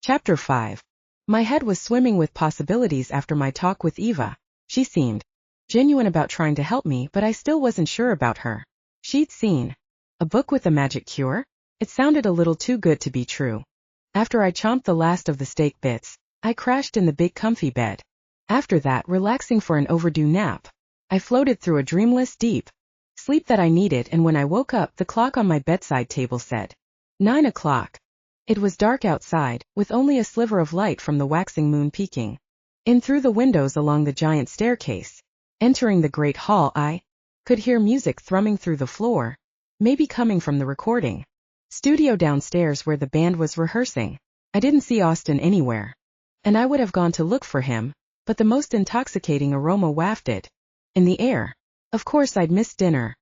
Chapter 5. My head was swimming with possibilities after my talk with Eva. She seemed genuine about trying to help me, but I still wasn't sure about her. She'd seen a book with a magic cure? It sounded a little too good to be true. After I chomped the last of the steak bits, I crashed in the big comfy bed. After that, relaxing for an overdue nap, I floated through a dreamless deep sleep that I needed, and when I woke up, the clock on my bedside table said 9 o'clock. It was dark outside, with only a sliver of light from the waxing moon peeking in through the windows along the giant staircase. Entering the great hall, I could hear music thrumming through the floor, maybe coming from the recording studio downstairs where the band was rehearsing. I didn't see Austin anywhere, and I would have gone to look for him, but the most intoxicating aroma wafted in the air. Of course I'd missed dinner.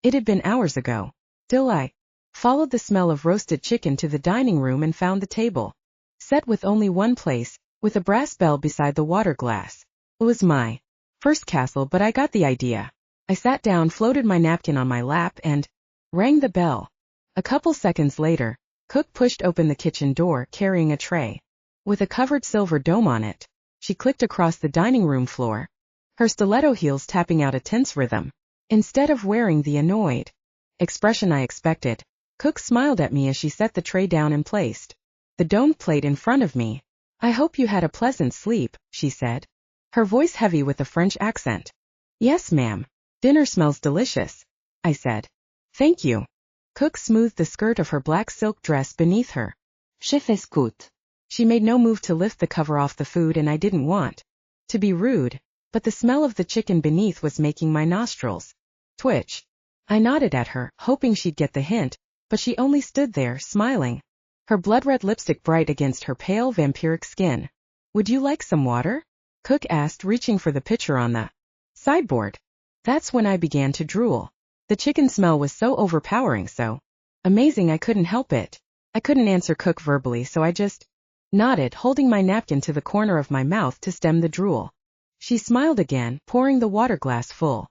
It had been hours ago. Still I followed the smell of roasted chicken to the dining room and found the table set with only one place, with a brass bell beside the water glass. It was my first castle, but I got the idea. I sat down, floated my napkin on my lap, and rang the bell. A couple seconds later, Cook pushed open the kitchen door, carrying a tray with a covered silver dome on it. She clicked across the dining room floor, her stiletto heels tapping out a tense rhythm. Instead of wearing the annoyed expression I expected, Cook smiled at me as she set the tray down and placed the domed plate in front of me. "I hope you had a pleasant sleep," she said, her voice heavy with a French accent. "Yes, ma'am. Dinner smells delicious," I said. "Thank you." Cook smoothed the skirt of her black silk dress beneath her. "Chef escoute." She made no move to lift the cover off the food, and I didn't want to be rude, but the smell of the chicken beneath was making my nostrils twitch. I nodded at her, hoping she'd get the hint, but she only stood there, smiling, her blood-red lipstick bright against her pale vampiric skin. "Would you like some water?" Cook asked, reaching for the pitcher on the sideboard. That's when I began to drool. The chicken smell was so overpowering, so amazing I couldn't help it. I couldn't answer Cook verbally, so I just nodded, holding my napkin to the corner of my mouth to stem the drool. She smiled again, pouring the water glass full.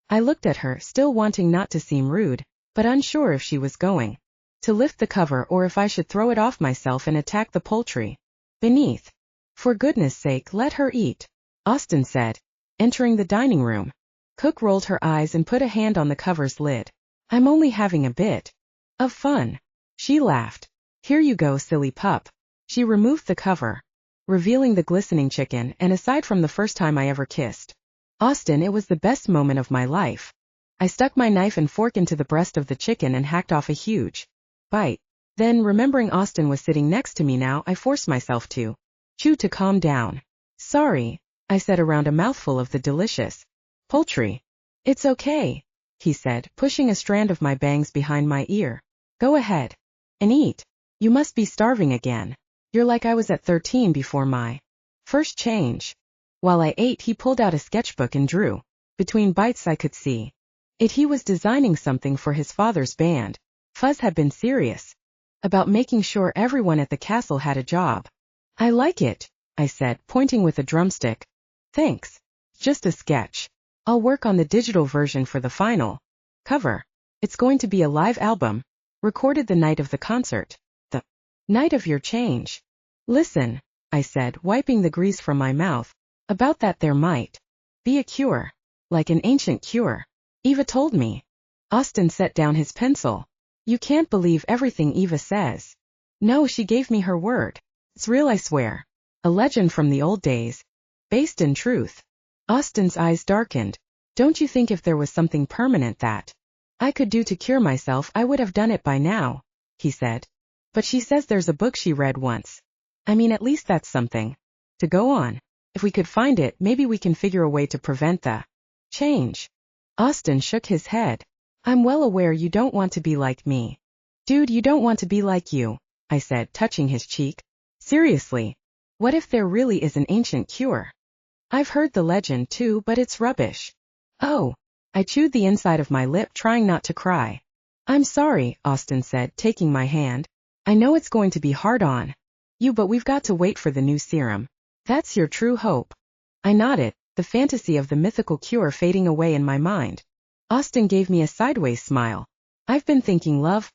I looked at her, still wanting not to seem rude, but unsure if she was going to lift the cover or if I should throw it off myself and attack the poultry beneath. "For goodness sake, let her eat," Austin said, entering the dining room. Cook rolled her eyes and put a hand on the cover's lid. "I'm only having a bit of fun." She laughed. "Here you go, silly pup." She removed the cover, revealing the glistening chicken, and aside from the first time I ever kissed Austin, it was the best moment of my life. I stuck my knife and fork into the breast of the chicken and hacked off a huge bite. Then, remembering Austin was sitting next to me now, I forced myself to chew to calm down. "Sorry," I said around a mouthful of the delicious poultry. "It's okay," he said, pushing a strand of my bangs behind my ear. "Go ahead and eat. You must be starving again. You're like I was at 13 before my first change." While I ate, he pulled out a sketchbook and drew. Between bites I could see he was designing something for his father's band. Fuzz had been serious about making sure everyone at the castle had a job. "I like it," I said, pointing with a drumstick. "Thanks. Just a sketch. I'll work on the digital version for the final cover. It's going to be a live album, recorded the night of the concert. The night of your change." "Listen," I said, wiping the grease from my mouth. "About that, there might be a cure. Like an ancient cure. Eva told me." Austin set down his pencil. "You can't believe everything Eva says." "No, she gave me her word. It's real, I swear. A legend from the old days. Based in truth." Austin's eyes darkened. "Don't you think if there was something permanent that I could do to cure myself, I would have done it by now?" he said. "But she says there's a book she read once. I mean, at least that's something to go on. If we could find it, maybe we can figure a way to prevent the change." Austin shook his head. "I'm well aware you don't want to be like me." "Dude, you don't want to be like you," I said, touching his cheek. "Seriously, what if there really is an ancient cure? I've heard the legend too, but it's rubbish." "Oh." I chewed the inside of my lip, trying not to cry. "I'm sorry," Austin said, taking my hand. "I know it's going to be hard on you, but we've got to wait for the new serum. That's your true hope." I nodded, the fantasy of the mythical cure fading away in my mind. Austin gave me a sideways smile. "I've been thinking, love,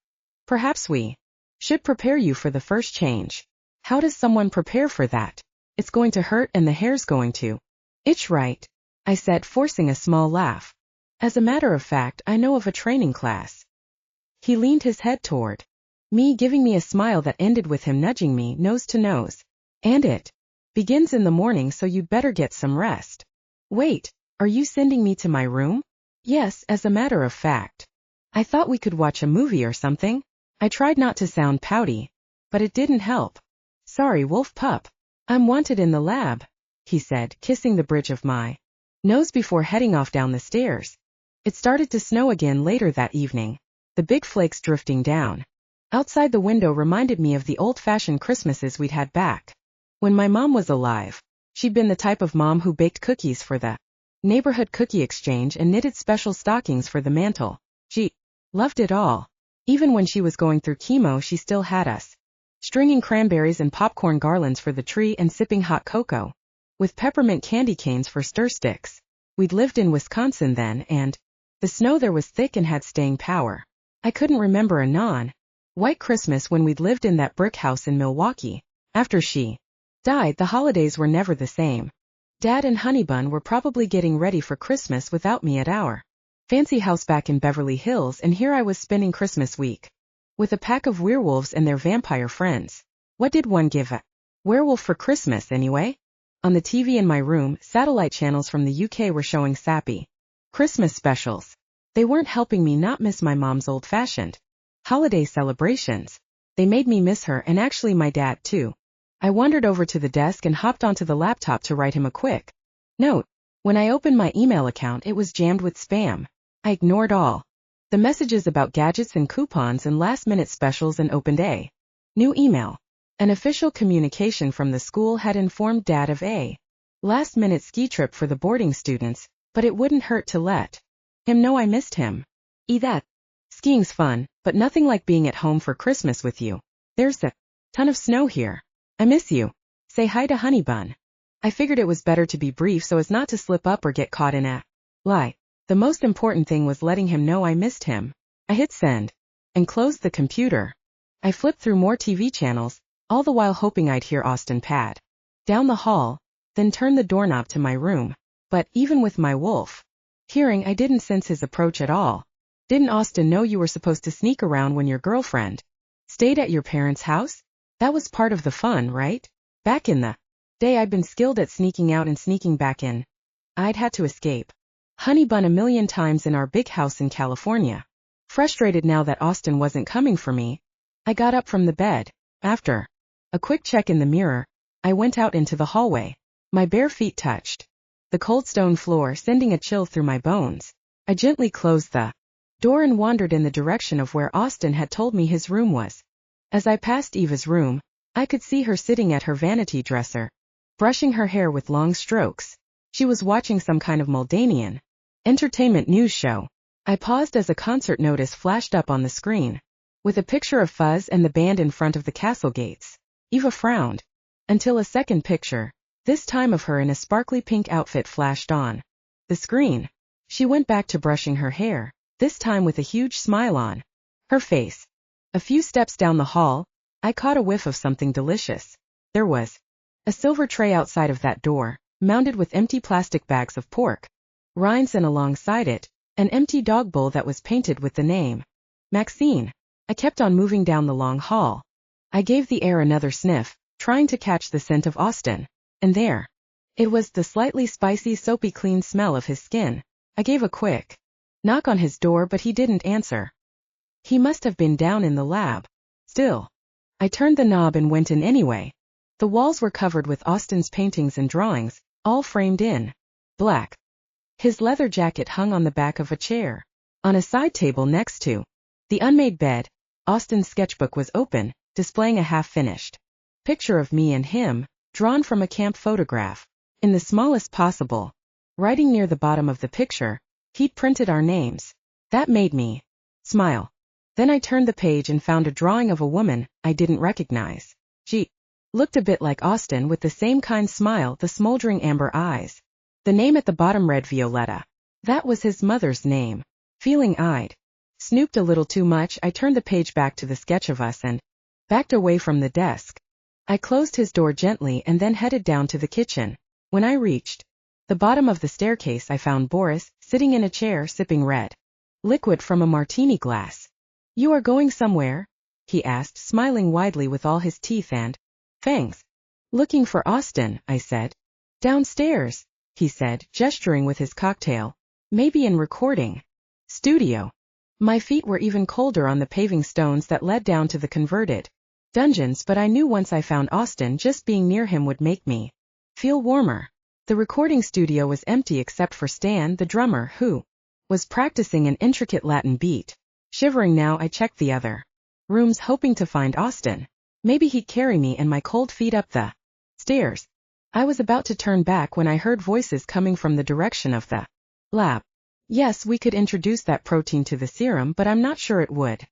perhaps we should prepare you for the first change. How does someone prepare for that? It's going to hurt and the hair's going to itch, right? I said, forcing a small laugh. As a matter of fact, I know of a training class. He leaned his head toward me, giving me a smile that ended with him nudging me nose to nose. And it begins in the morning, so you'd better get some rest. Wait, are you sending me to my room? Yes, as a matter of fact. I thought we could watch a movie or something. I tried not to sound pouty, but it didn't help. Sorry, wolf pup. I'm wanted in the lab, he said, kissing the bridge of my nose before heading off down the stairs. It started to snow again later that evening, the big flakes drifting down outside the window reminded me of the old-fashioned Christmases we'd had back when my mom was alive. She'd been the type of mom who baked cookies for the neighborhood cookie exchange and knitted special stockings for the mantle. She loved it all. Even when she was going through chemo, she still had us stringing cranberries and popcorn garlands for the tree and sipping hot cocoa with peppermint candy canes for stir sticks. We'd lived in Wisconsin then, and the snow there was thick and had staying power. I couldn't remember a non-white Christmas when we'd lived in that brick house in Milwaukee. After she died, the holidays were never the same. Dad and Honeybun were probably getting ready for Christmas without me at our fancy house back in Beverly Hills, and here I was spending Christmas week with a pack of werewolves and their vampire friends. What did one give a werewolf for Christmas anyway? On the TV in my room, satellite channels from the UK were showing sappy Christmas specials. They weren't helping me not miss my mom's old-fashioned holiday celebrations. They made me miss her, and actually my dad too. I wandered over to the desk and hopped onto the laptop to write him a quick note. When I opened my email account, it was jammed with spam. I ignored all the messages about gadgets and coupons and last-minute specials and opened a new email. An official communication from the school had informed Dad of a last-minute ski trip for the boarding students, but it wouldn't hurt to let him know I missed him. That skiing's fun, but nothing like being at home for Christmas with you. There's a ton of snow here. I miss you. Say hi to Honeybun. I figured it was better to be brief so as not to slip up or get caught in a lie. The most important thing was letting him know I missed him. I hit send and closed the computer. I flipped through more TV channels, all the while hoping I'd hear Austin pad down the hall, then turn the doorknob to my room. But even with my wolf hearing, I didn't sense his approach at all. Didn't Austin know you were supposed to sneak around when your girlfriend stayed at your parents' house? That was part of the fun, right? Back in the day, I'd been skilled at sneaking out and sneaking back in. I'd had to escape Honeybun a million times in our big house in California. Frustrated now that Austin wasn't coming for me, I got up from the bed. After a quick check in the mirror, I went out into the hallway. My bare feet touched the cold stone floor, sending a chill through my bones. I gently closed the door and wandered in the direction of where Austin had told me his room was. As I passed Eva's room, I could see her sitting at her vanity dresser, brushing her hair with long strokes. She was watching some kind of Muldanian entertainment news show. I paused as a concert notice flashed up on the screen, with a picture of Fuzz and the band in front of the castle gates. Eva frowned, until a second picture, this time of her in a sparkly pink outfit, flashed on the screen. She went back to brushing her hair, this time with a huge smile on her face. A few steps down the hall, I caught a whiff of something delicious. There was a silver tray outside of that door, mounted with empty plastic bags of pork rinds, and alongside it, an empty dog bowl that was painted with the name Maxine. I kept on moving down the long hall. I gave the air another sniff, trying to catch the scent of Austin. And there it was, the slightly spicy, soapy clean smell of his skin. I gave a quick knock on his door, but he didn't answer. He must have been down in the lab. Still, I turned the knob and went in anyway. The walls were covered with Austin's paintings and drawings, all framed in black. His leather jacket hung on the back of a chair. On a side table next to the unmade bed, Austin's sketchbook was open, displaying a half-finished picture of me and him, drawn from a camp photograph. In the smallest possible writing near the bottom of the picture, he'd printed our names. That made me smile. Then I turned the page and found a drawing of a woman I didn't recognize. She looked a bit like Austin, with the same kind smile, the smoldering amber eyes. The name at the bottom read Violetta. That was his mother's name. Feeling I'd snooped a little too much, I turned the page back to the sketch of us and backed away from the desk. I closed his door gently and then headed down to the kitchen. When I reached the bottom of the staircase, I found Boris sitting in a chair sipping red liquid from a martini glass. "You are going somewhere?" he asked, smiling widely with all his teeth and fangs. "Looking for Austin," I said. "Downstairs," he said, gesturing with his cocktail. "Maybe in recording studio." My feet were even colder on the paving stones that led down to the converted dungeons, but I knew once I found Austin, just being near him would make me feel warmer. The recording studio was empty except for Stan, the drummer, who was practicing an intricate Latin beat. Shivering now, I checked the other rooms, hoping to find Austin. Maybe he'd carry me and my cold feet up the stairs. I was about to turn back when I heard voices coming from the direction of the lab. "Yes, we could introduce that protein to the serum, but I'm not sure it would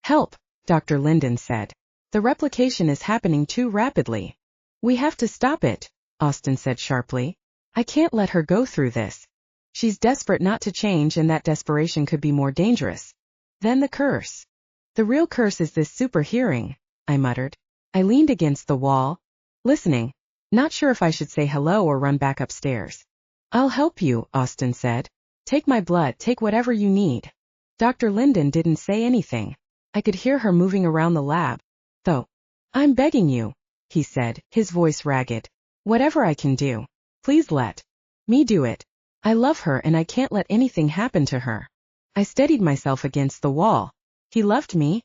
help," Dr. Linden said. "The replication is happening too rapidly. We have to stop it," Austin said sharply. "I can't let her go through this. She's desperate not to change, and that desperation could be more dangerous than the curse." "The real curse is this super hearing," I muttered. I leaned against the wall, listening, not sure if I should say hello or run back upstairs. "I'll help you," Austin said. "Take my blood, take whatever you need." Dr. Linden didn't say anything. I could hear her moving around the lab, though. "I'm begging you," he said, his voice ragged. "Whatever I can do, please let me do it. I love her and I can't let anything happen to her." I steadied myself against the wall. He loved me?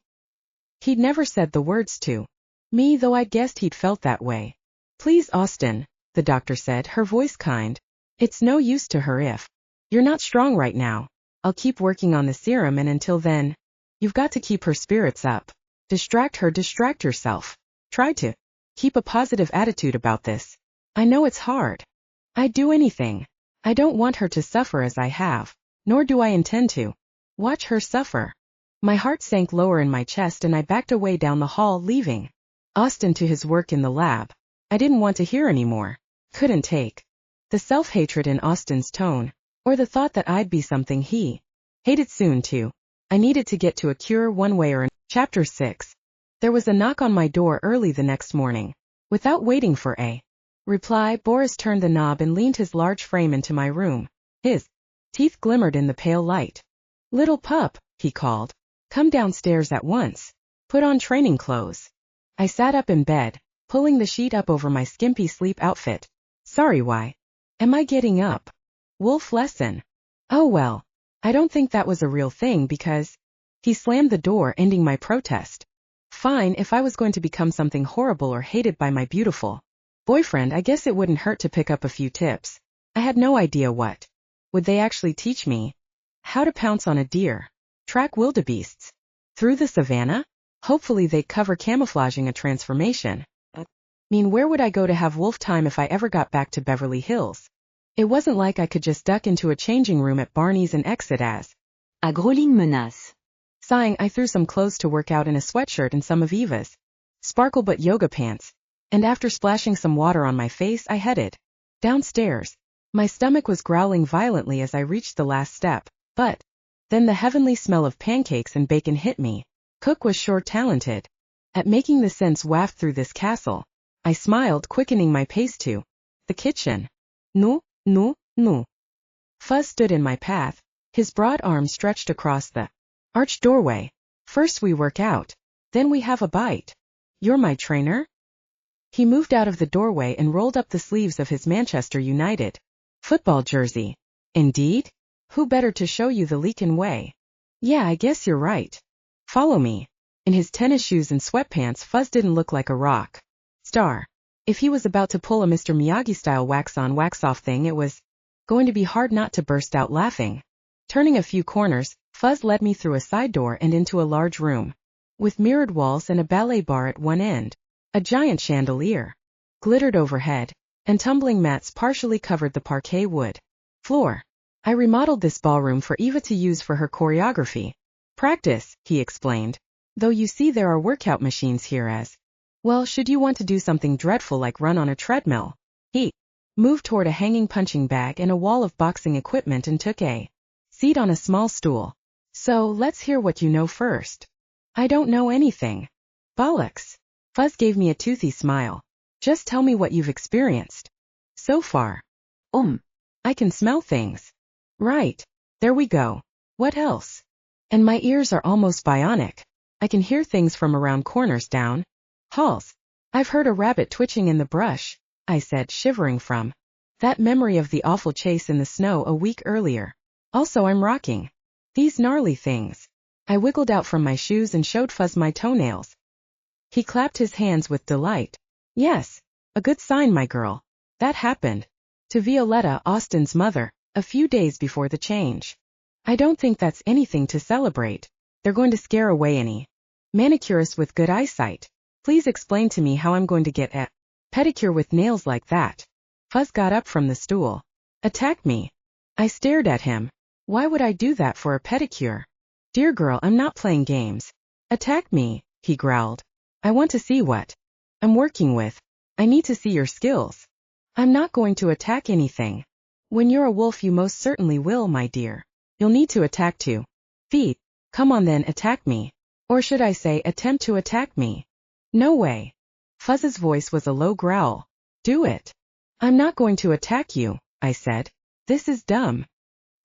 He'd never said the words to me, though I'd guessed he'd felt that way. "Please, Austin," the doctor said, her voice kind. "It's no use to her if you're not strong right now. I'll keep working on the serum, and until then, you've got to keep her spirits up. Distract her, distract yourself. Try to keep a positive attitude about this. I know it's hard. I'd do anything. I don't want her to suffer as I have, nor do I intend to watch her suffer." My heart sank lower in my chest and I backed away down the hall, leaving Austin to his work in the lab. I didn't want to hear anymore. Couldn't take the self-hatred in Austin's tone, or the thought that I'd be something he hated soon too. I needed to get to a cure one way or another. Chapter 6. There was a knock on my door early the next morning. Without waiting for a reply, Boris turned the knob and leaned his large frame into my room. His teeth glimmered in the pale light. "Little pup," he called. "Come downstairs at once. Put on training clothes." I sat up in bed, pulling the sheet up over my skimpy sleep outfit. "Sorry, why am I getting up? Wolf lesson." "Oh well, I don't think that was a real thing because..." He slammed the door, ending my protest. Fine, if I was going to become something horrible or hated by my beautiful boyfriend, I guess it wouldn't hurt to pick up a few tips. I had no idea what would they actually teach me. How to pounce on a deer, track wildebeests through the savannah? Hopefully they'd cover camouflaging a transformation. Where would I go to have wolf time if I ever got back to Beverly Hills? It wasn't like I could just duck into a changing room at Barney's and exit as a gros ligne menace. Sighing, I threw some clothes to work out in a sweatshirt and some of Eva's sparkle but yoga pants, and after splashing some water on my face, I headed downstairs. My stomach was growling violently as I reached the last step, but then the heavenly smell of pancakes and bacon hit me. Cook was sure talented at making the scents waft through this castle. I smiled, quickening my pace to the kitchen. "No, no, no." Fuzz stood in my path, his broad arms stretched across the arched doorway. "First we work out, then we have a bite. You're my trainer?" He moved out of the doorway and rolled up the sleeves of his Manchester United football jersey. "Indeed? Who better to show you the Leakin way?" "Yeah, I guess you're right. Follow me." In his tennis shoes and sweatpants, Fuzz didn't look like a rock star. If he was about to pull a Mr. Miyagi-style wax-on, wax-off thing, it was going to be hard not to burst out laughing. Turning a few corners, Fuzz led me through a side door and into a large room with mirrored walls and a ballet bar at one end. A giant chandelier glittered overhead, and tumbling mats partially covered the parquet wood floor. "I remodeled this ballroom for Eva to use for her choreography practice," he explained. "Though you see there are workout machines here as well, should you want to do something dreadful like run on a treadmill." He moved toward a hanging punching bag and a wall of boxing equipment and took a seat on a small stool. "So, let's hear what you know first." "I don't know anything." "Bollocks. Fuzz gave me a toothy smile. Just tell me what you've experienced. So far. I can smell things. Right. There we go. What else? And my ears are almost bionic. I can hear things from around corners down halls. I've heard a rabbit twitching in the brush, I said, shivering from that memory of the awful chase in the snow a week earlier. Also, I'm rocking these gnarly things. I wiggled out from my shoes and showed Fuzz my toenails. He clapped his hands with delight. Yes, a good sign, my girl. That happened to Violetta, Austin's mother, a few days before the change. I don't think that's anything to celebrate. They're going to scare away any manicurist with good eyesight. Please explain to me how I'm going to get a pedicure with nails like that. Fuzz got up from the stool. Attack me. I stared at him. Why would I do that for a pedicure? Dear girl, I'm not playing games. Attack me, he growled. I want to see what I'm working with. I need to see your skills. I'm not going to attack anything. When you're a wolf, you most certainly will, my dear. You'll need to attack 2 feet. Come on then, attack me. Or should I say, attempt to attack me. No way. Fuzz's voice was a low growl. Do it. I'm not going to attack you, I said. This is dumb.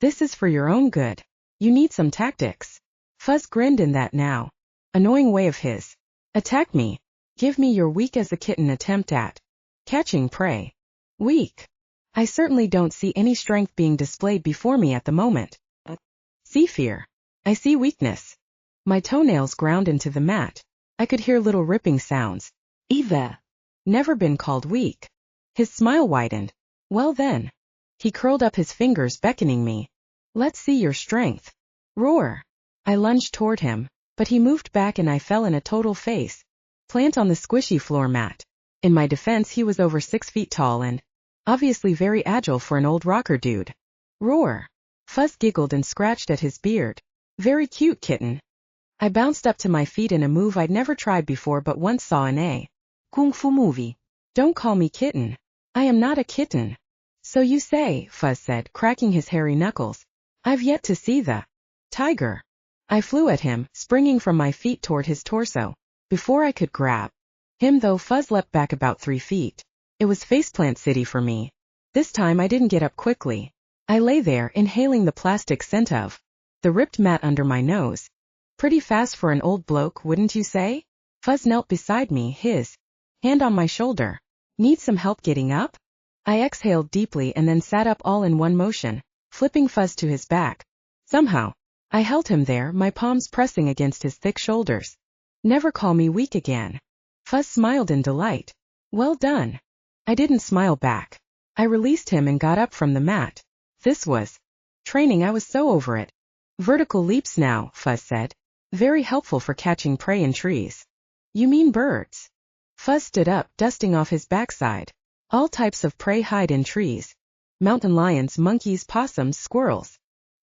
This is for your own good. You need some tactics. Fuzz grinned in that now annoying way of his. Attack me. Give me your weak as a kitten attempt at catching prey. Weak. I certainly don't see any strength being displayed before me at the moment. See fear. I see weakness. My toenails ground into the mat. I could hear little ripping sounds. Eva. Never been called weak. His smile widened. Well then. He curled up his fingers, beckoning me. Let's see your strength. Roar. I lunged toward him, but he moved back and I fell in a total face plant on the squishy floor mat. In my defense, he was over 6 feet tall and obviously very agile for an old rocker dude. Roar. Fuzz giggled and scratched at his beard. Very cute, kitten. I bounced up to my feet in a move I'd never tried before but once saw in a kung fu movie. Don't call me kitten. I am not a kitten. So you say, Fuzz said, cracking his hairy knuckles. I've yet to see the tiger. I flew at him, springing from my feet toward his torso. Before I could grab him though, Fuzz leapt back about 3 feet. It was faceplant city for me. This time I didn't get up quickly. I lay there, inhaling the plastic scent of the ripped mat under my nose. Pretty fast for an old bloke, wouldn't you say? Fuzz knelt beside me, his hand on my shoulder. Need some help getting up? I exhaled deeply and then sat up all in one motion, flipping Fuzz to his back. Somehow, I held him there, my palms pressing against his thick shoulders. Never call me weak again. Fuzz smiled in delight. Well done. I didn't smile back. I released him and got up from the mat. This was training. I was so over it. Vertical leaps now, Fuzz said. Very helpful for catching prey in trees. You mean birds? Fuzz stood up, dusting off his backside. All types of prey hide in trees. Mountain lions, monkeys, possums, squirrels.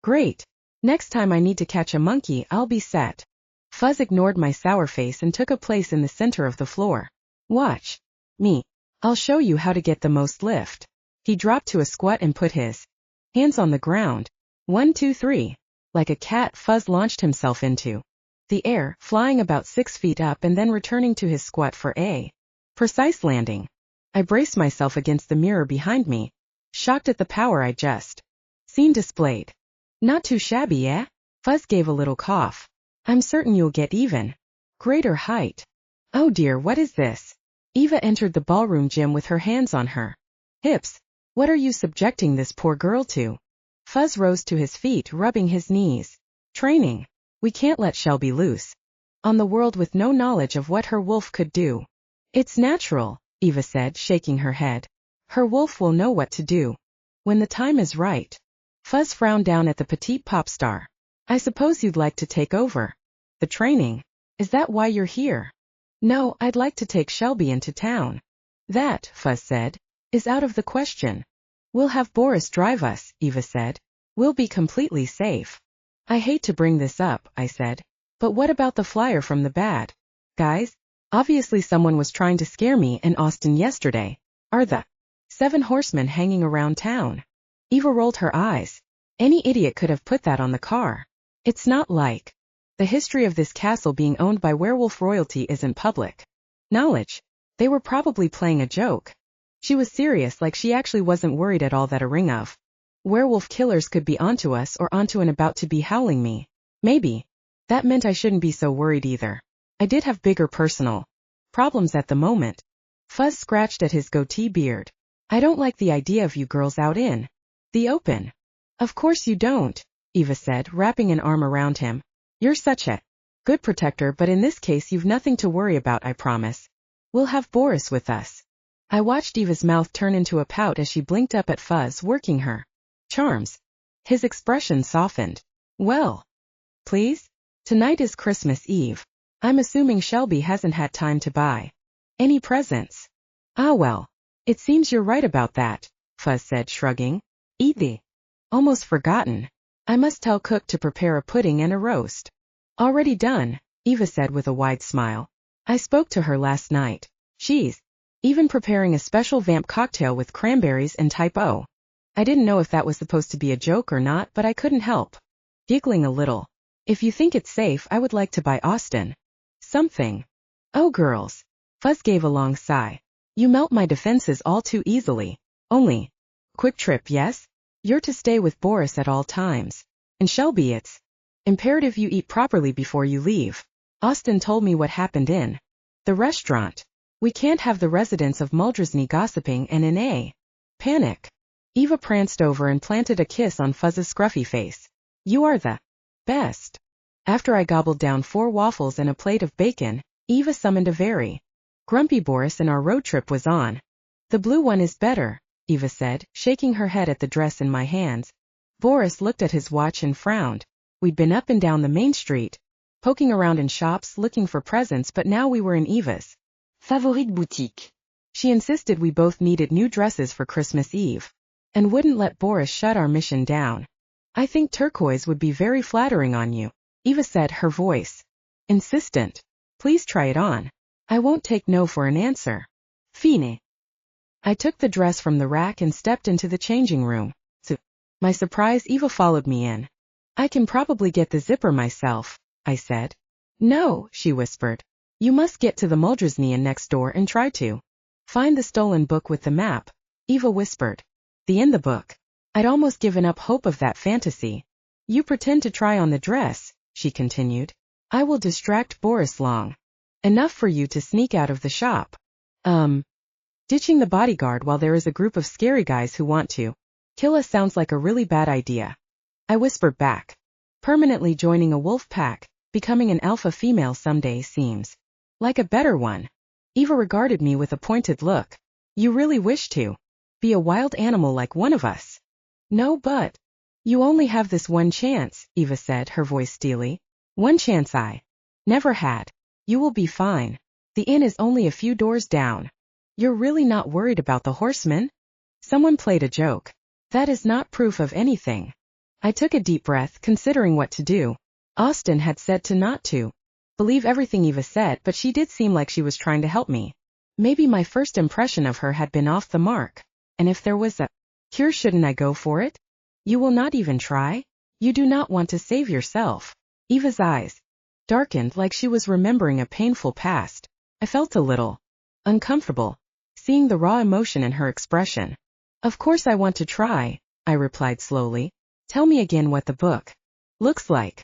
Great. Next time I need to catch a monkey, I'll be set. Fuzz ignored my sour face and took a place in the center of the floor. Watch me. I'll show you how to get the most lift. He dropped to a squat and put his hands on the ground. 1, 2, 3. Like a cat, Fuzz launched himself into the air, flying about 6 feet up and then returning to his squat for a precise landing. I braced myself against the mirror behind me, shocked at the power I just seen displayed. Not too shabby, eh? Fuzz gave a little cough. I'm certain you'll get even greater height. Oh dear, what is this? Eva entered the ballroom gym with her hands on her hips. What are you subjecting this poor girl to? Fuzz rose to his feet, rubbing his knees. Training. We can't let Shelby loose on the world with no knowledge of what her wolf could do. It's natural, Eva said, shaking her head. Her wolf will know what to do when the time is right. Fuzz frowned down at the petite pop star. I suppose you'd like to take over the training. Is that why you're here? No, I'd like to take Shelby into town. That, Fuzz said, is out of the question. We'll have Boris drive us, Eva said. We'll be completely safe. I hate to bring this up, I said. But what about the flyer from the bad guys? Obviously someone was trying to scare me and Austin yesterday. Are the 7 horsemen hanging around town? Eva rolled her eyes. Any idiot could have put that on the car. It's not like the history of this castle being owned by werewolf royalty isn't public knowledge. They were probably playing a joke. She was serious, like she actually wasn't worried at all that a ring of werewolf killers could be onto us or onto and about to be howling me. Maybe. That meant I shouldn't be so worried either. I did have bigger personal problems at the moment. Fuzz scratched at his goatee beard. I don't like the idea of you girls out in the open. Of course you don't, Eva said, wrapping an arm around him. You're such a good protector, but in this case you've nothing to worry about, I promise. We'll have Boris with us. I watched Eva's mouth turn into a pout as she blinked up at Fuzz, working her charms. His expression softened. Well, please? Tonight is Christmas Eve. I'm assuming Shelby hasn't had time to buy any presents. Ah well, it seems you're right about that, Fuzz said, shrugging. Eat the almost forgotten. I must tell Cook to prepare a pudding and a roast. Already done, Eva said with a wide smile. I spoke to her last night. She's even preparing a special vamp cocktail with cranberries and type O. I didn't know if that was supposed to be a joke or not, but I couldn't help giggling a little. If you think it's safe, I would like to buy Austin something. Oh girls. Fuzz gave a long sigh. You melt my defenses all too easily. Only quick trip, yes? You're to stay with Boris at all times. And Shelby, it's imperative you eat properly before you leave. Austin told me what happened in the restaurant. We can't have the residents of Muldania gossiping and in a panic. Eva pranced over and planted a kiss on Fuzz's scruffy face. You are the best. After I gobbled down 4 waffles and a plate of bacon, Eva summoned a very grumpy Boris and our road trip was on. The blue one is better, Eva said, shaking her head at the dress in my hands. Boris looked at his watch and frowned. We'd been up and down the main street, poking around in shops looking for presents, but now we were in Eva's favorite boutique. She insisted we both needed new dresses for Christmas Eve, and wouldn't let Boris shut our mission down. I think turquoise would be very flattering on you, Eva said, her voice insistent. Please try it on. I won't take no for an answer. Fine. I took the dress from the rack and stepped into the changing room. To my surprise, Eva followed me in. I can probably get the zipper myself, I said. No, she whispered. You must get to the Muldania next door and try to find the stolen book with the map, Eva whispered. In the book. I'd almost given up hope of that fantasy. You pretend to try on the dress, she continued. I will distract Boris long enough for you to sneak out of the shop. Ditching the bodyguard while there is a group of scary guys who want to kill us sounds like a really bad idea. I whispered back. Permanently joining a wolf pack, becoming an alpha female someday seems like a better one. Eva regarded me with a pointed look. You really wish to be a wild animal like one of us? No, but you only have this one chance, Eva said, her voice steely. One chance I never had. You will be fine. The inn is only a few doors down. You're really not worried about the horsemen? Someone played a joke. That is not proof of anything. I took a deep breath, considering what to do. Austin had said to not to believe everything Eva said, but she did seem like she was trying to help me. Maybe my first impression of her had been off the mark. And if there was a cure, shouldn't I go for it? You will not even try? You do not want to save yourself. Eva's eyes darkened like she was remembering a painful past. I felt a little uncomfortable, seeing the raw emotion in her expression. Of course I want to try, I replied slowly. Tell me again what the book looks like.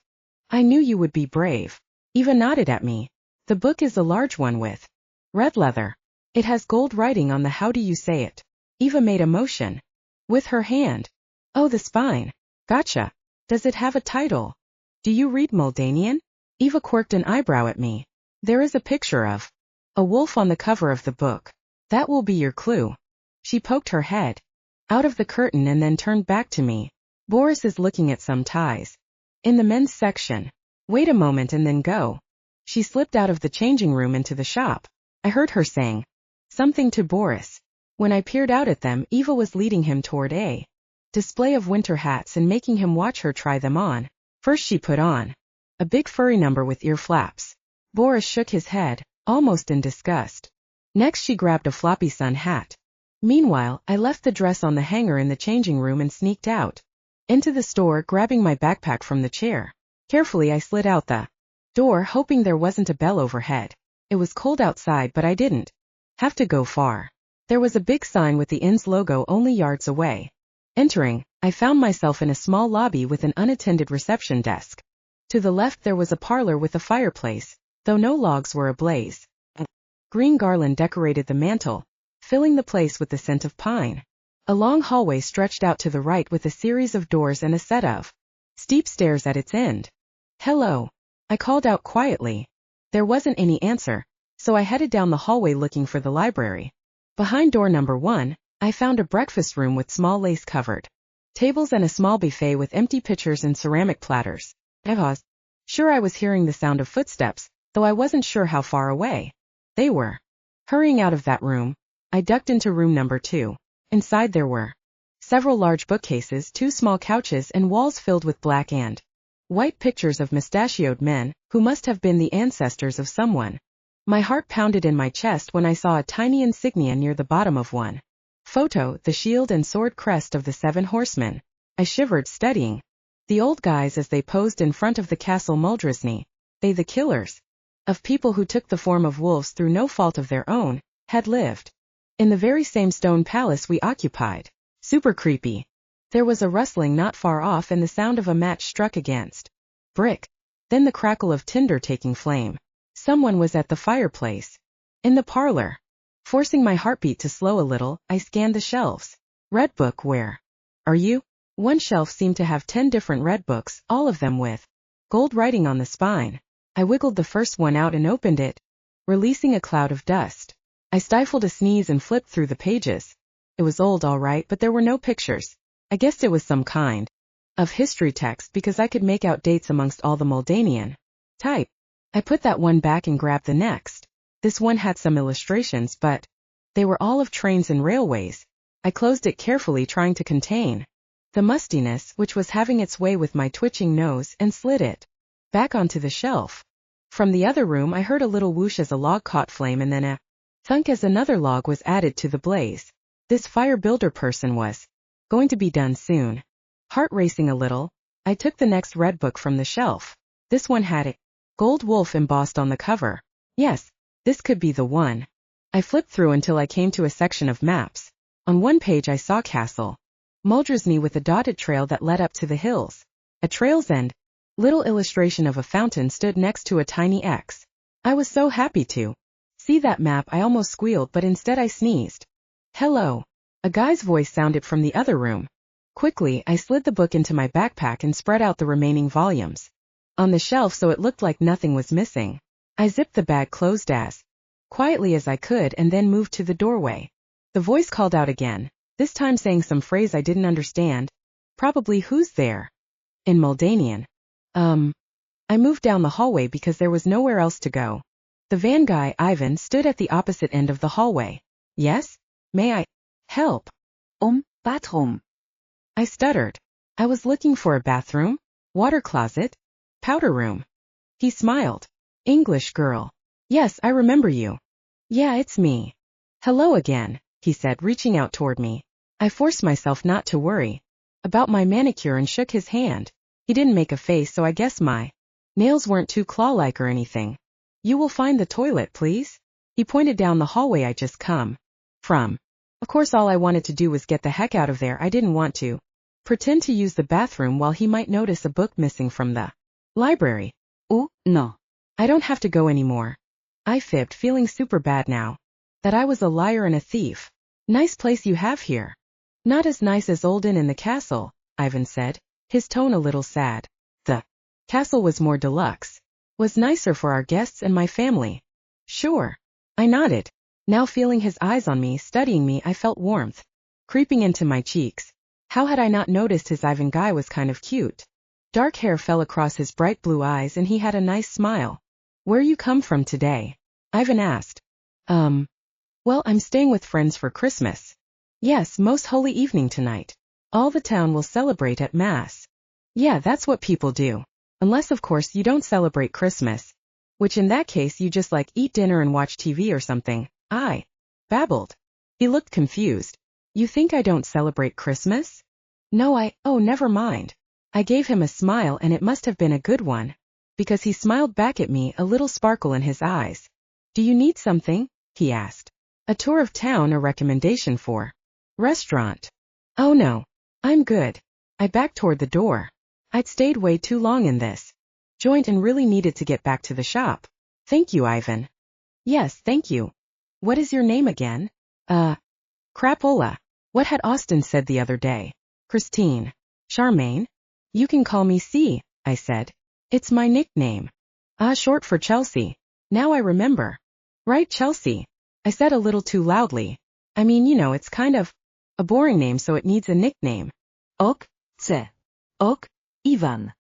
I knew you would be brave. Eva nodded at me. The book is a large one with red leather. It has gold writing on the how do you say it. Eva made a motion with her hand. Oh, the spine. Gotcha. Does it have a title? Do you read Muldanian? Eva quirked an eyebrow at me. There is a picture of a wolf on the cover of the book. That will be your clue. She poked her head out of the curtain and then turned back to me. Boris is looking at some ties in the men's section. Wait a moment and then go. She slipped out of the changing room into the shop. I heard her saying something to Boris. When I peered out at them, Eva was leading him toward a display of winter hats and making him watch her try them on. First she put on a big furry number with ear flaps. Boris shook his head, almost in disgust. Next she grabbed a floppy sun hat. Meanwhile, I left the dress on the hanger in the changing room and sneaked out into the store, grabbing my backpack from the chair. Carefully I slid out the door, hoping there wasn't a bell overhead. It was cold outside, but I didn't have to go far. There was a big sign with the inn's logo only yards away. Entering, I found myself in a small lobby with an unattended reception desk. To the left there was a parlor with a fireplace, though no logs were ablaze. A green garland decorated the mantel, filling the place with the scent of pine. A long hallway stretched out to the right with a series of doors and a set of steep stairs at its end. "Hello," I called out quietly. There wasn't any answer, so I headed down the hallway looking for the library. Behind door number 1, I found a breakfast room with small lace-covered tables and a small buffet with empty pitchers and ceramic platters. I was sure I was hearing the sound of footsteps, though I wasn't sure how far away they were. Hurrying out of that room, I ducked into room number 2. Inside there were several large bookcases, 2 small couches, and walls filled with black and white pictures of mustachioed men, who must have been the ancestors of someone. My heart pounded in my chest when I saw a tiny insignia near the bottom of one photo, the shield and sword crest of the 7 horsemen. I shivered, studying the old guys as they posed in front of the castle Muldania. They, the killers of people who took the form of wolves through no fault of their own, had lived in the very same stone palace we occupied. Super creepy. There was a rustling not far off and the sound of a match struck against brick. Then the crackle of tinder taking flame. Someone was at the fireplace. In the parlor. Forcing my heartbeat to slow a little, I scanned the shelves. "Red book, where are you?" One shelf seemed to have 10 different red books, all of them with gold writing on the spine. I wiggled the first one out and opened it, releasing a cloud of dust. I stifled a sneeze and flipped through the pages. It was old, all right, but there were no pictures. I guessed it was some kind of history text because I could make out dates amongst all the Muldanian type. I put that one back and grabbed the next. This one had some illustrations, but they were all of trains and railways. I closed it carefully, trying to contain the mustiness which was having its way with my twitching nose, and slid it back onto the shelf. From the other room I heard a little whoosh as a log caught flame and then a thunk as another log was added to the blaze. This fire builder person was going to be done soon. Heart racing a little, I took the next red book from the shelf. This one had a gold wolf embossed on the cover. Yes, this could be the one. I flipped through until I came to a section of maps. On one page I saw Castle Muldania with a dotted trail that led up to the hills. At trail's end, little illustration of a fountain stood next to a tiny X. I was so happy to see that map I almost squealed, but instead I sneezed. "Hello." A guy's voice sounded from the other room. Quickly, I slid the book into my backpack and spread out the remaining volumes on the shelf so it looked like nothing was missing. I zipped the bag closed as quietly as I could and then moved to the doorway. The voice called out again, this time saying some phrase I didn't understand. Probably "who's there?" in Muldanian. I moved down the hallway because there was nowhere else to go. The van guy, Ivan, stood at the opposite end of the hallway. "Yes? May I help?" Bathroom. I stuttered. I was looking for a bathroom, water closet, powder room. He smiled. "English girl. Yes, I remember you." "Yeah, it's me." "Hello again," he said, reaching out toward me. I forced myself not to worry about my manicure and shook his hand. He didn't make a face, so I guess my nails weren't too claw-like or anything. "You will find the toilet, please." He pointed down the hallway I just come from. Of course, all I wanted to do was get the heck out of there. I didn't want to pretend to use the bathroom while he might notice a book missing from the library. Oh, no. "I don't have to go anymore," I fibbed, feeling super bad now that I was a liar and a thief. "Nice place you have here." "Not as nice as Old Inn in the castle," Ivan said, his tone a little sad. "The castle was more deluxe. Was nicer for our guests and my family." "Sure." I nodded. Now feeling his eyes on me, studying me, I felt warmth creeping into my cheeks. How had I not noticed his Ivan guy was kind of cute? Dark hair fell across his bright blue eyes and he had a nice smile. "Where you come from today?" Ivan asked. Well, I'm staying with friends for Christmas." "Yes, most holy evening tonight. All the town will celebrate at Mass." "Yeah, that's what people do. Unless, of course, you don't celebrate Christmas. Which in that case you just eat dinner and watch TV or something," I babbled. He looked confused. "You think I don't celebrate Christmas?" "No, oh, never mind." I gave him a smile, and it must have been a good one, because he smiled back at me, a little sparkle in his eyes. Do you need something? He asked. A tour of town, a recommendation for restaurant. Oh no. I'm good. I backed toward the door. I'd stayed way too long in this joint and really needed to get back to the shop. Thank you, Ivan. Yes, thank you. What is your name again? Crapola. What had Austin said the other day? Christine. Charmaine? You can call me C, I said. It's my nickname. Short for Chelsea. Now I remember. Right, Chelsea. I said a little too loudly. I mean, it's kind of a boring name, so it needs a nickname. Ok, C. Ok, Ivan.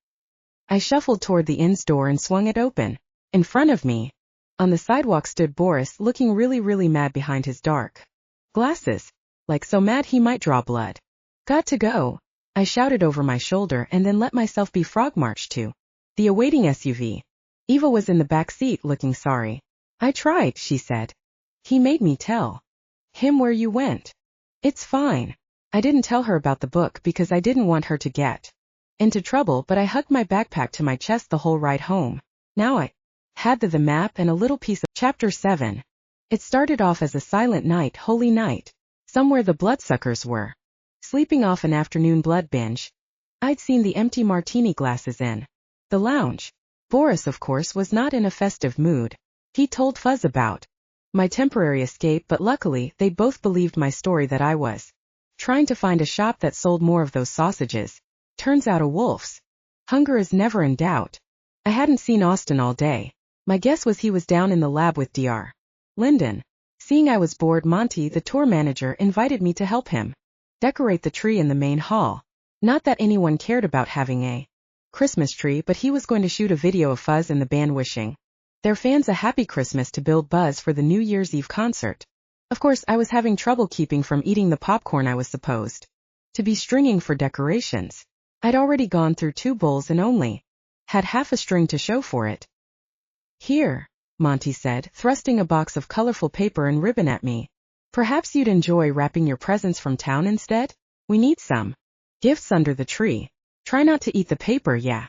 I shuffled toward the inn's door and swung it open. In front of me, on the sidewalk, stood Boris, looking really mad behind his dark glasses. Like so mad he might draw blood. Got to go, I shouted over my shoulder and then let myself be frog-marched to the awaiting SUV. Eva was in the back seat looking sorry. I tried, she said. He made me tell him where you went. It's fine. I didn't tell her about the book because I didn't want her to get into trouble, but I hugged my backpack to my chest the whole ride home. Now I had the map and a little piece of Chapter 7. It started off as a silent night, holy night. Somewhere the bloodsuckers were sleeping off an afternoon blood binge. I'd seen the empty martini glasses in the lounge. Boris, of course, was not in a festive mood. He told Fuzz about my temporary escape, but luckily they both believed my story that I was trying to find a shop that sold more of those sausages. Turns out a wolf's hunger is never in doubt. I hadn't seen Austin all day. My guess was he was down in the lab with Dr. Linden. Seeing I was bored, Monty, the tour manager, invited me to help him decorate the tree in the main hall. Not that anyone cared about having a Christmas tree, but he was going to shoot a video of Fuzz and the band wishing their fans a happy Christmas to build buzz for the New Year's Eve concert. Of course, I was having trouble keeping from eating the popcorn I was supposed to be stringing for decorations. I'd already gone through 2 bowls and only had half a string to show for it. Here, Monty said, thrusting a box of colorful paper and ribbon at me. Perhaps you'd enjoy wrapping your presents from town instead? We need some gifts under the tree. Try not to eat the paper, yeah.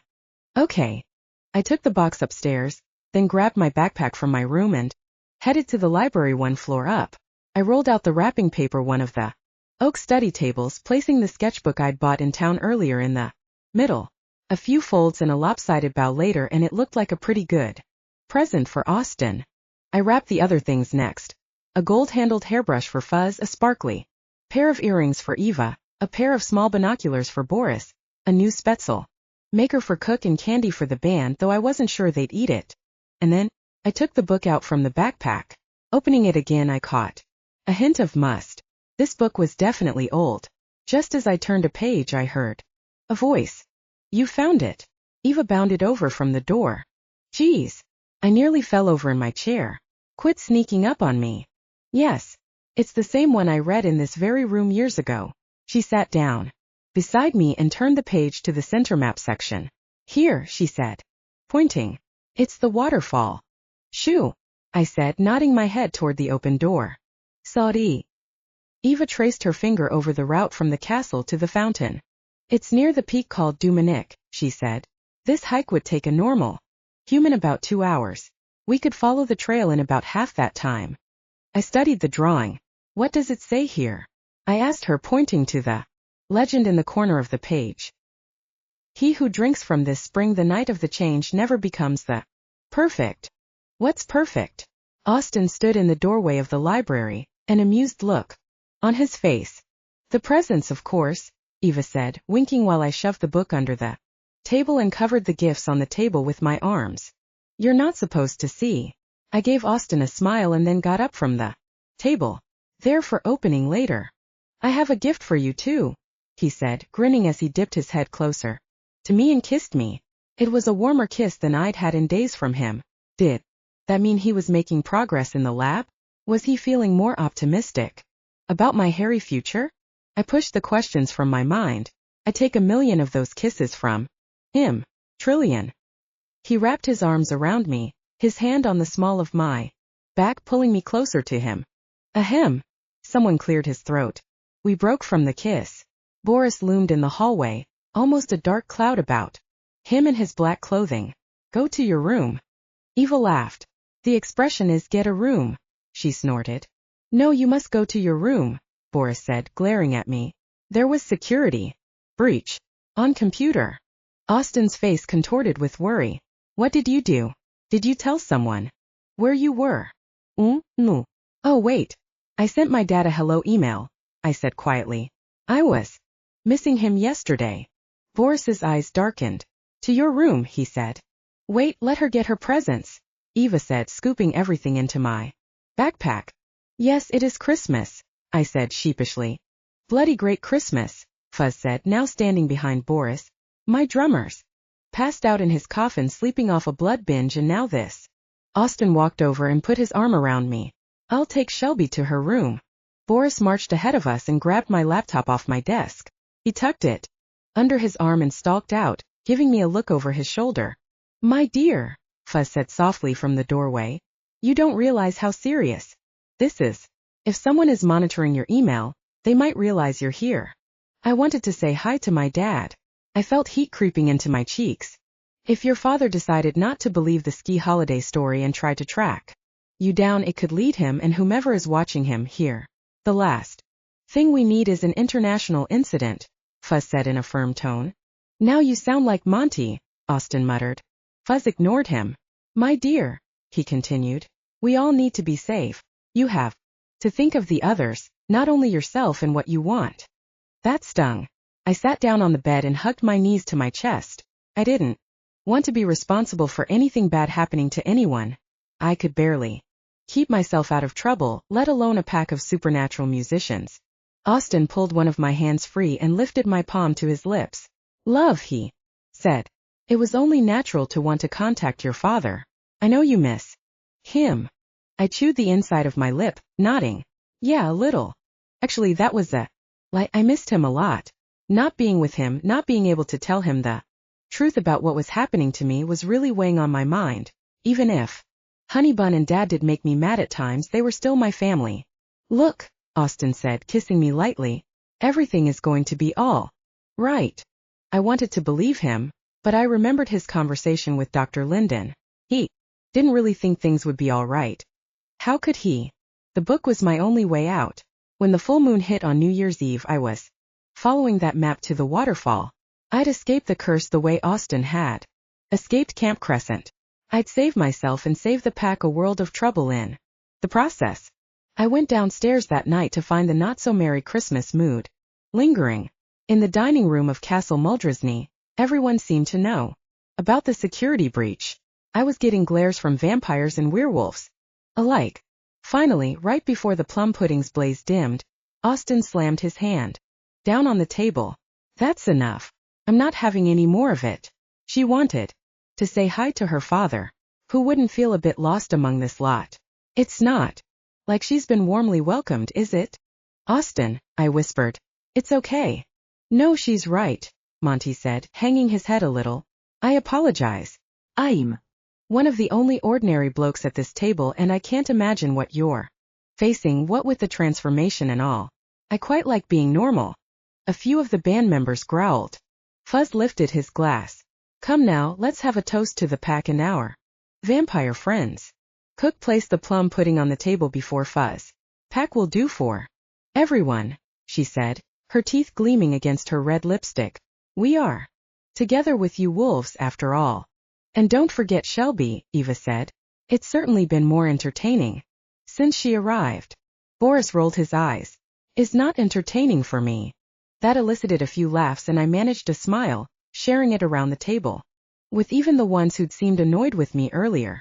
Okay. I took the box upstairs, then grabbed my backpack from my room and headed to the library 1 floor up. I rolled out the wrapping paper one of the oak study tables, placing the sketchbook I'd bought in town earlier in the middle. A few folds and a lopsided bow later, and it looked like a pretty good present for Austin. I wrapped the other things next. A gold-handled hairbrush for Fuzz, a sparkly pair of earrings for Eva, a pair of small binoculars for Boris, a new Spetzel maker for Cook, and candy for the band, though I wasn't sure they'd eat it. And then I took the book out from the backpack. Opening it again, I caught a hint of must. This book was definitely old. Just as I turned a page, I heard a voice. You found it. Eva bounded over from the door. Geez. I nearly fell over in my chair. Quit sneaking up on me. Yes. It's the same one I read in this very room years ago. She sat down beside me and turned the page to the center map section. Here, she said, pointing. It's the waterfall. Shoo, I said, nodding my head toward the open door. Saudi. Eva traced her finger over the route from the castle to the fountain. It's near the peak called Duminic, she said. This hike would take a normal human about 2 hours. We could follow the trail in about half that time. I studied the drawing. What does it say here? I asked her, pointing to the legend in the corner of the page. He who drinks from this spring the night of the change never becomes the perfect. What's perfect? Austin stood in the doorway of the library, an amused look on his face. The presents, of course, Eva said, winking while I shoved the book under the table and covered the gifts on the table with my arms. You're not supposed to see. I gave Austin a smile and then got up from the table. There for opening later. I have a gift for you too, he said, grinning as he dipped his head closer to me and kissed me. It was a warmer kiss than I'd had in days from him. Did that mean he was making progress in the lab? Was he feeling more optimistic about my hairy future? I pushed the questions from my mind. I'd take 1,000,000 of those kisses from him. Trillion. He wrapped his arms around me, his hand on the small of my back, pulling me closer to him. Ahem. Someone cleared his throat. We broke from the kiss. Boris loomed in the hallway, almost a dark cloud about him and his black clothing. Go to your room. Eva laughed. The expression is get a room, she snorted. No, you must go to your room, Boris said, glaring at me. There was security breach on computer. Austin's face contorted with worry. What did you do? Did you tell someone where you were? No. Oh wait. I sent my dad a hello email, I said quietly. I was missing him yesterday. Boris's eyes darkened. To your room, he said. Wait, let her get her presents, Eva said, scooping everything into my backpack. Yes, it is Christmas, I said sheepishly. Bloody great Christmas, Fuzz said, now standing behind Boris. My drummers passed out in his coffin sleeping off a blood binge, and now this. Austin walked over and put his arm around me. I'll take Shelby to her room. Boris marched ahead of us and grabbed my laptop off my desk. He tucked it under his arm and stalked out, giving me a look over his shoulder. My dear, Fuzz said softly from the doorway. You don't realize how serious this is. If someone is monitoring your email, they might realize you're here. I wanted to say hi to my dad. I felt heat creeping into my cheeks. If your father decided not to believe the ski holiday story and try to track you down, it could lead him and whomever is watching him here. The last thing we need is an international incident, Fuzz said in a firm tone. Now you sound like Monty, Austin muttered. Fuzz ignored him. My dear, he continued, we all need to be safe. You have to think of the others, not only yourself and what you want. That stung. I sat down on the bed and hugged my knees to my chest. I didn't want to be responsible for anything bad happening to anyone. I could barely keep myself out of trouble, let alone a pack of supernatural musicians. Austin pulled one of my hands free and lifted my palm to his lips. Love, he said. It was only natural to want to contact your father. I know you miss him. I chewed the inside of my lip, nodding. Yeah, a little. Actually, that was a lie. I missed him a lot. Not being with him, not being able to tell him the truth about what was happening to me was really weighing on my mind. Even if Honeybun and Dad did make me mad at times, they were still my family. Look, Austin said, kissing me lightly. Everything is going to be all right. I wanted to believe him, but I remembered his conversation with Dr. Linden. He didn't really think things would be all right. How could he? The book was my only way out. When the full moon hit on New Year's Eve, I was following that map to the waterfall. I'd escaped the curse the way Austin had escaped Camp Crescent. I'd save myself and save the pack a world of trouble in the process. I went downstairs that night to find the not-so-merry Christmas mood lingering. In the dining room of Castle Muldrisny, everyone seemed to know about the security breach. I was getting glares from vampires and werewolves alike. Finally, right before the plum pudding's blaze dimmed, Austin slammed his hand down on the table. That's enough. I'm not having any more of it. She wanted to say hi to her father, who wouldn't feel a bit lost among this lot. It's not like she's been warmly welcomed, is it? Austin, I whispered. It's okay. No, she's right, Monty said, hanging his head a little. I apologize. I'm one of the only ordinary blokes at this table, and I can't imagine what you're facing, what with the transformation and all. I quite like being normal. A few of the band members growled. Fuzz lifted his glass. Come now, let's have a toast to the pack and our vampire friends. Cook placed the plum pudding on the table before Fuzz. Pack will do for everyone, she said, her teeth gleaming against her red lipstick. We are together with you wolves after all. And don't forget Shelby, Eva said. It's certainly been more entertaining since she arrived. Boris rolled his eyes. Is not entertaining for me. That elicited a few laughs and I managed a smile, sharing it around the table with even the ones who'd seemed annoyed with me earlier.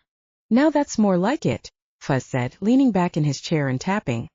Now that's more like it, Fuzz said, leaning back in his chair and tapping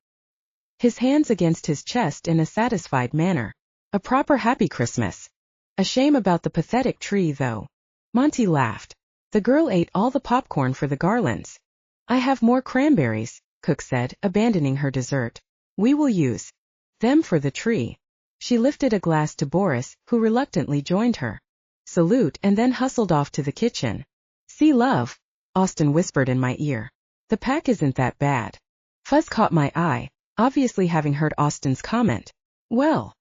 his hands against his chest in a satisfied manner. A proper happy Christmas. A shame about the pathetic tree, though. Monty laughed. The girl ate all the popcorn for the garlands. I have more cranberries, Cook said, abandoning her dessert. We will use them for the tree. She lifted a glass to Boris, who reluctantly joined her salute and then hustled off to the kitchen. See, love, Austin whispered in my ear. The pack isn't that bad. Fuzz caught my eye, obviously having heard Austin's comment. Well,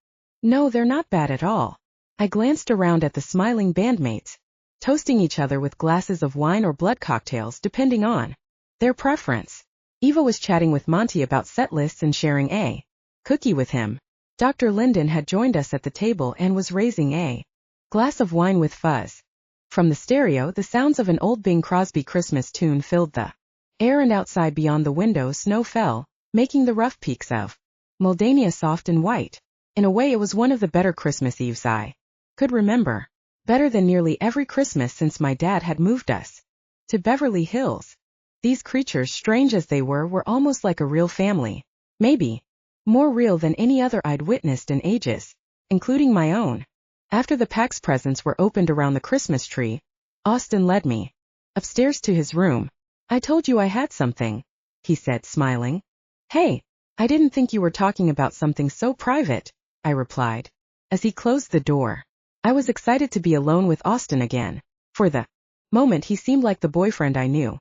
no, they're not bad at all. I glanced around at the smiling bandmates, toasting each other with glasses of wine or blood cocktails depending on Their preference. Eva was chatting with Monty about set lists and sharing a cookie with him. Dr. Linden had joined us at the table and was raising a glass of wine with fuzz. From the stereo, the sounds of an old Bing Crosby Christmas tune filled the air, and outside beyond the window snow fell, making the rough peaks of Muldania soft and white. In a way, it was one of the better Christmas Eves I could remember. Better than nearly every Christmas since my dad had moved us to Beverly Hills. These creatures, strange as they were almost like a real family. Maybe more real than any other I'd witnessed in ages, including my own. After the PAX presents were opened around the Christmas tree, Austin led me upstairs to his room. "I told you I had something," he said, smiling. "Hey, I didn't think you were talking about something so private," I replied. As he closed the door, I was excited to be alone with Austin again. For the moment, he seemed like the boyfriend I knew.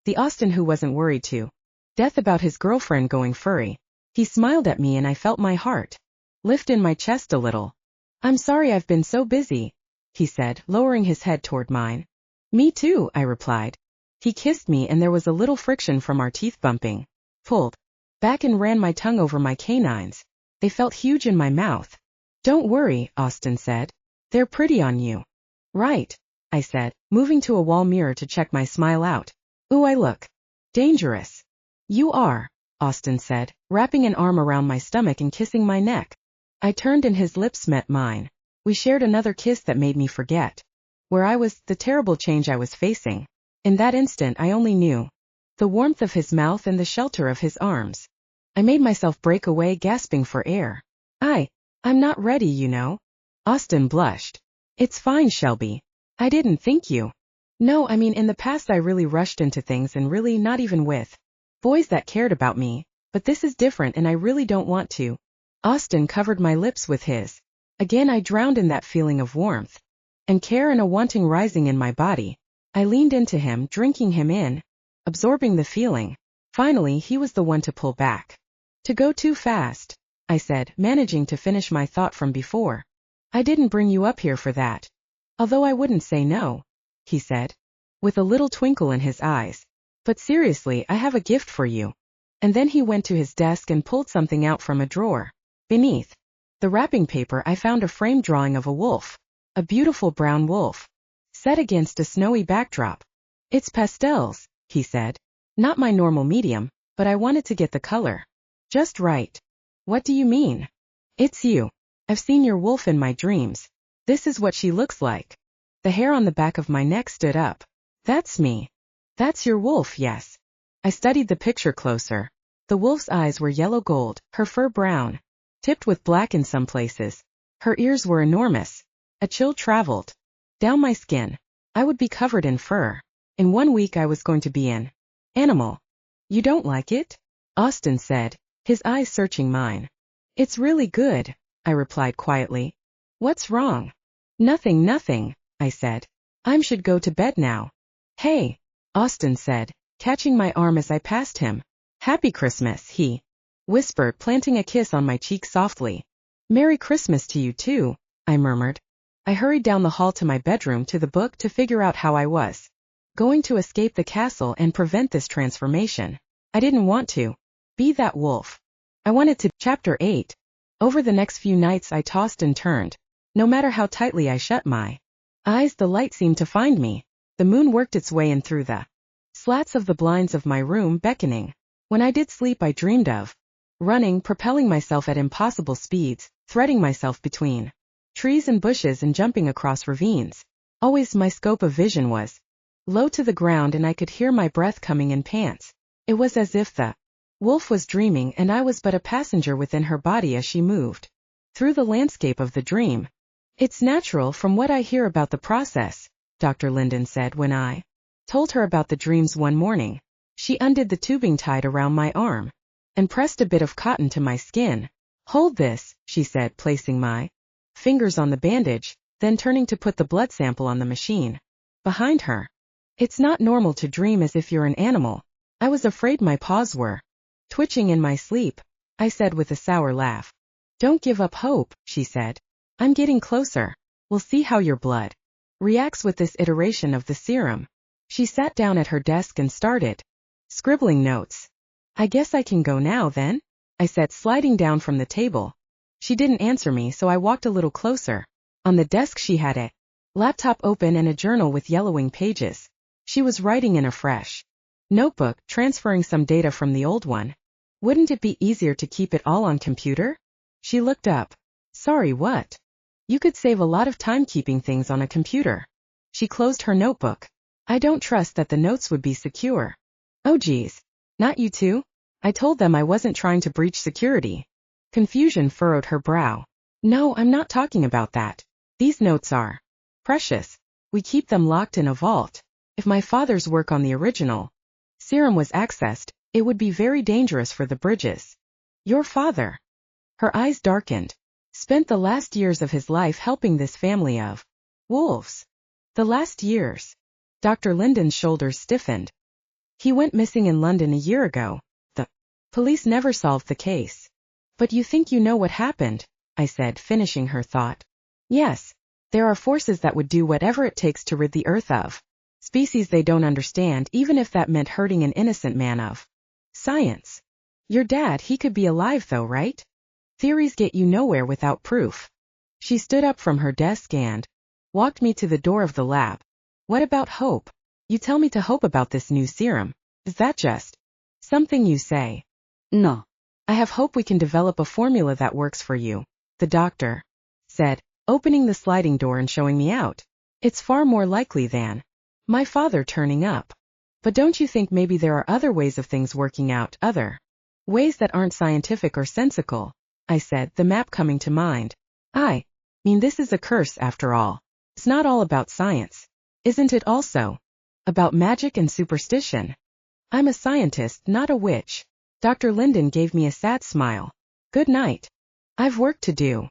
The Austin who wasn't worried to death about his girlfriend going furry. He smiled at me and I felt my heart lift in my chest a little. "I'm sorry I've been so busy," he said, lowering his head toward mine. "Me too," I replied. He kissed me and there was a little friction from our teeth bumping. Pulled back and ran my tongue over my canines. They felt huge in my mouth. "Don't worry," Austin said. "They're pretty on you." "Right," I said, moving to a wall mirror to check my smile out. "Ooh, I look dangerous." "You are," Austin said, wrapping an arm around my stomach and kissing my neck. I turned and his lips met mine. We shared another kiss that made me forget where I was, the terrible change I was facing. In that instant I only knew the warmth of his mouth and the shelter of his arms. I made myself break away, gasping for air. I'm not ready, you know." Austin blushed. "It's fine, Shelby. I didn't think you." "No, I mean, in the past I really rushed into things and really not even with boys that cared about me, but this is different and I really don't want to." Austin covered my lips with his. Again I drowned in that feeling of warmth and care and a wanting rising in my body. I leaned into him, drinking him in, absorbing the feeling. Finally, he was the one to pull back. "To go too fast," I said, managing to finish my thought from before. "I didn't bring you up here for that. Although I wouldn't say no," he said, with a little twinkle in his eyes. "But seriously, I have a gift for you." And then he went to his desk and pulled something out from a drawer. Beneath the wrapping paper I found a framed drawing of a wolf, a beautiful brown wolf, set against a snowy backdrop. "It's pastels," he said. "Not my normal medium, but I wanted to get the color just right." "What do you mean?" "It's you. I've seen your wolf in my dreams. This is what she looks like." The hair on the back of my neck stood up. "That's me." "That's your wolf, yes." I studied the picture closer. The wolf's eyes were yellow gold, her fur brown, tipped with black in some places. Her ears were enormous. A chill traveled down my skin. I would be covered in fur. In 1 week I was going to be an animal. "You don't like it?" Austin said, his eyes searching mine. "It's really good," I replied quietly. "What's wrong?" Nothing, I said. "I should go to bed now." "Hey," Austin said, catching my arm as I passed him. "Happy Christmas," he whispered, planting a kiss on my cheek softly. "Merry Christmas to you too," I murmured. I hurried down the hall to my bedroom to the book to figure out how I was going to escape the castle and prevent this transformation. I didn't want to be that wolf. I wanted to. Chapter 8. Over the next few nights I tossed and turned. No matter how tightly I shut my eyes, the light seemed to find me. The moon worked its way in through the slats of the blinds of my room, beckoning. When I did sleep, I dreamed of running, propelling myself at impossible speeds, threading myself between trees and bushes and jumping across ravines. Always my scope of vision was low to the ground and I could hear my breath coming in pants. It was as if the wolf was dreaming and I was but a passenger within her body as she moved through the landscape of the dream. "It's natural from what I hear about the process," Dr. Linden said when I told her about the dreams one morning. She undid the tubing tied around my arm and pressed a bit of cotton to my skin. "Hold this," she said, placing my fingers on the bandage, then turning to put the blood sample on the machine behind her. "It's not normal to dream as if you're an animal." I was afraid my paws were twitching in my sleep, I said with a sour laugh. "Don't give up hope," she said. "I'm getting closer. We'll see how your blood reacts with this iteration of the serum." She sat down at her desk and started Scribbling notes. I guess I can go now then, I said, sliding down from the table. She didn't answer me, so I walked a little closer. On the desk she had a laptop open and a journal with yellowing pages. She was writing in a fresh notebook, transferring some data from the old one. Wouldn't it be easier to keep it all on computer? She looked up. Sorry, what? You could save a lot of time keeping things on a computer. She closed her notebook. I don't trust that the notes would be secure. Oh geez. Not you too? I told them I wasn't trying to breach security. Confusion furrowed her brow. No, I'm not talking about that. These notes are precious. We keep them locked in a vault. If my father's work on the original serum was accessed, it would be very dangerous for the Bridges. Your father. Her eyes darkened. Spent the last years of his life helping this family of wolves. The last years. Dr. Linden's shoulders stiffened. He went missing in London a year ago. The police never solved the case. But you think you know what happened, I said, finishing her thought. Yes. There are forces that would do whatever it takes to rid the earth of species they don't understand, even if that meant hurting an innocent man of science. Your dad, he could be alive though, right? Theories get you nowhere without proof. She stood up from her desk and walked me to the door of the lab. What about hope? You tell me to hope about this new serum. Is that just something you say? No. I have hope we can develop a formula that works for you, the doctor said, opening the sliding door and showing me out. It's far more likely than my father turning up. But don't you think maybe there are other ways of things working out, other ways that aren't scientific or sensical? I said, the map coming to mind. I mean, this is a curse after all. It's not all about science. Isn't it also about magic and superstition? I'm a scientist, not a witch. Dr. Linden gave me a sad smile. Good night. I've work to do.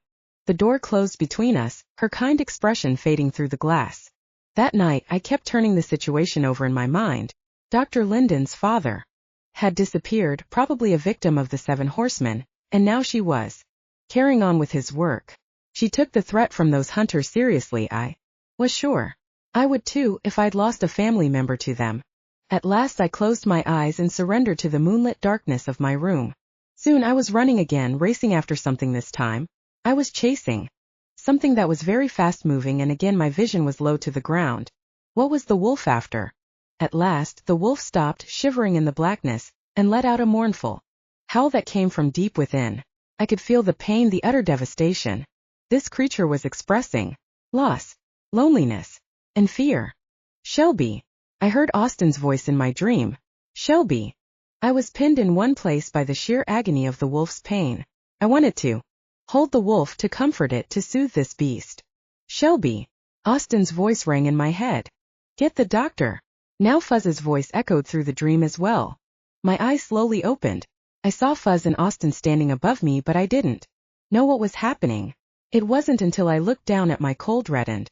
The door closed between us, her kind expression fading through the glass. That night, I kept turning the situation over in my mind. Dr. Linden's father had disappeared, probably a victim of the Seven Horsemen, and now she was carrying on with his work. She took the threat from those hunters seriously. I was sure I would too if I'd lost a family member to them. At last I closed my eyes and surrendered to the moonlit darkness of my room. Soon I was running again, racing after something this time. I was chasing something that was very fast-moving, and again my vision was low to the ground. What was the wolf after? At last, the wolf stopped, shivering in the blackness, and let out a mournful howl that came from deep within. I could feel the pain, the utter devastation. This creature was expressing loss, loneliness, and fear. Shelby. I heard Austin's voice in my dream. Shelby. I was pinned in one place by the sheer agony of the wolf's pain. I wanted to hold the wolf, to comfort it, to soothe this beast. Shelby. Austin's voice rang in my head. Get the doctor. Now Fuzz's voice echoed through the dream as well. My eyes slowly opened. I saw Fuzz and Austin standing above me, but I didn't know what was happening. It wasn't until I looked down at my cold reddened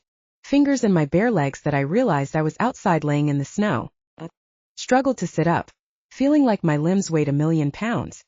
fingers and my bare legs that I realized I was outside laying in the snow. I struggled to sit up, feeling like my limbs weighed 1,000,000 pounds.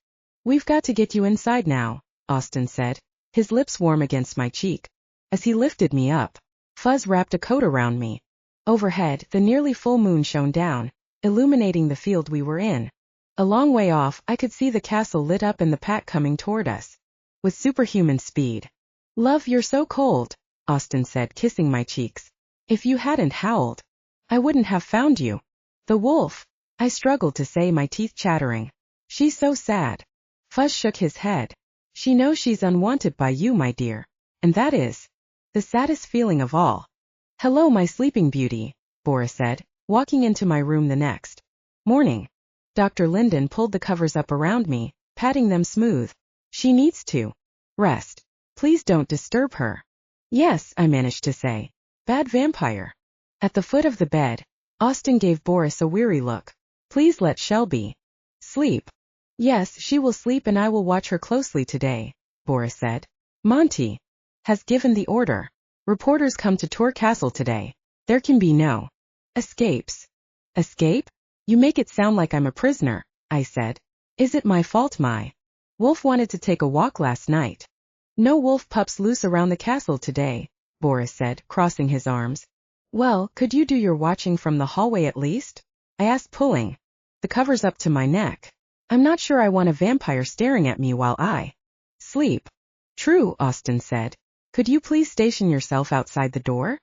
We've got to get you inside now, Austin said, his lips warm against my cheek. As he lifted me up, Fuzz wrapped a coat around me. Overhead, the nearly full moon shone down, illuminating the field we were in. A long way off, I could see the castle lit up and the pack coming toward us with superhuman speed. Love, you're so cold, Austin said, kissing my cheeks. If you hadn't howled, I wouldn't have found you. The wolf, I struggled to say, my teeth chattering. She's so sad. Fuzz shook his head. She knows she's unwanted by you, my dear. And that is the saddest feeling of all. Hello, my sleeping beauty, Boris said, walking into my room the next morning. Dr. Linden pulled the covers up around me, patting them smooth. She needs to rest. Please don't disturb her. Yes, I managed to say. Bad vampire. At the foot of the bed, Austin gave Boris a weary look. Please let Shelby sleep. Yes, she will sleep and I will watch her closely today, Boris said. Monty has given the order. Reporters come to Tor Castle today. There can be no escapes. Escape? You make it sound like I'm a prisoner, I said. Is it my fault my wolf wanted to take a walk last night? No wolf pups loose around the castle today, Boris said, crossing his arms. Well, could you do your watching from the hallway at least? I asked, pulling the covers up to my neck. I'm not sure I want a vampire staring at me while I sleep. True, Austin said. Could you please station yourself outside the door?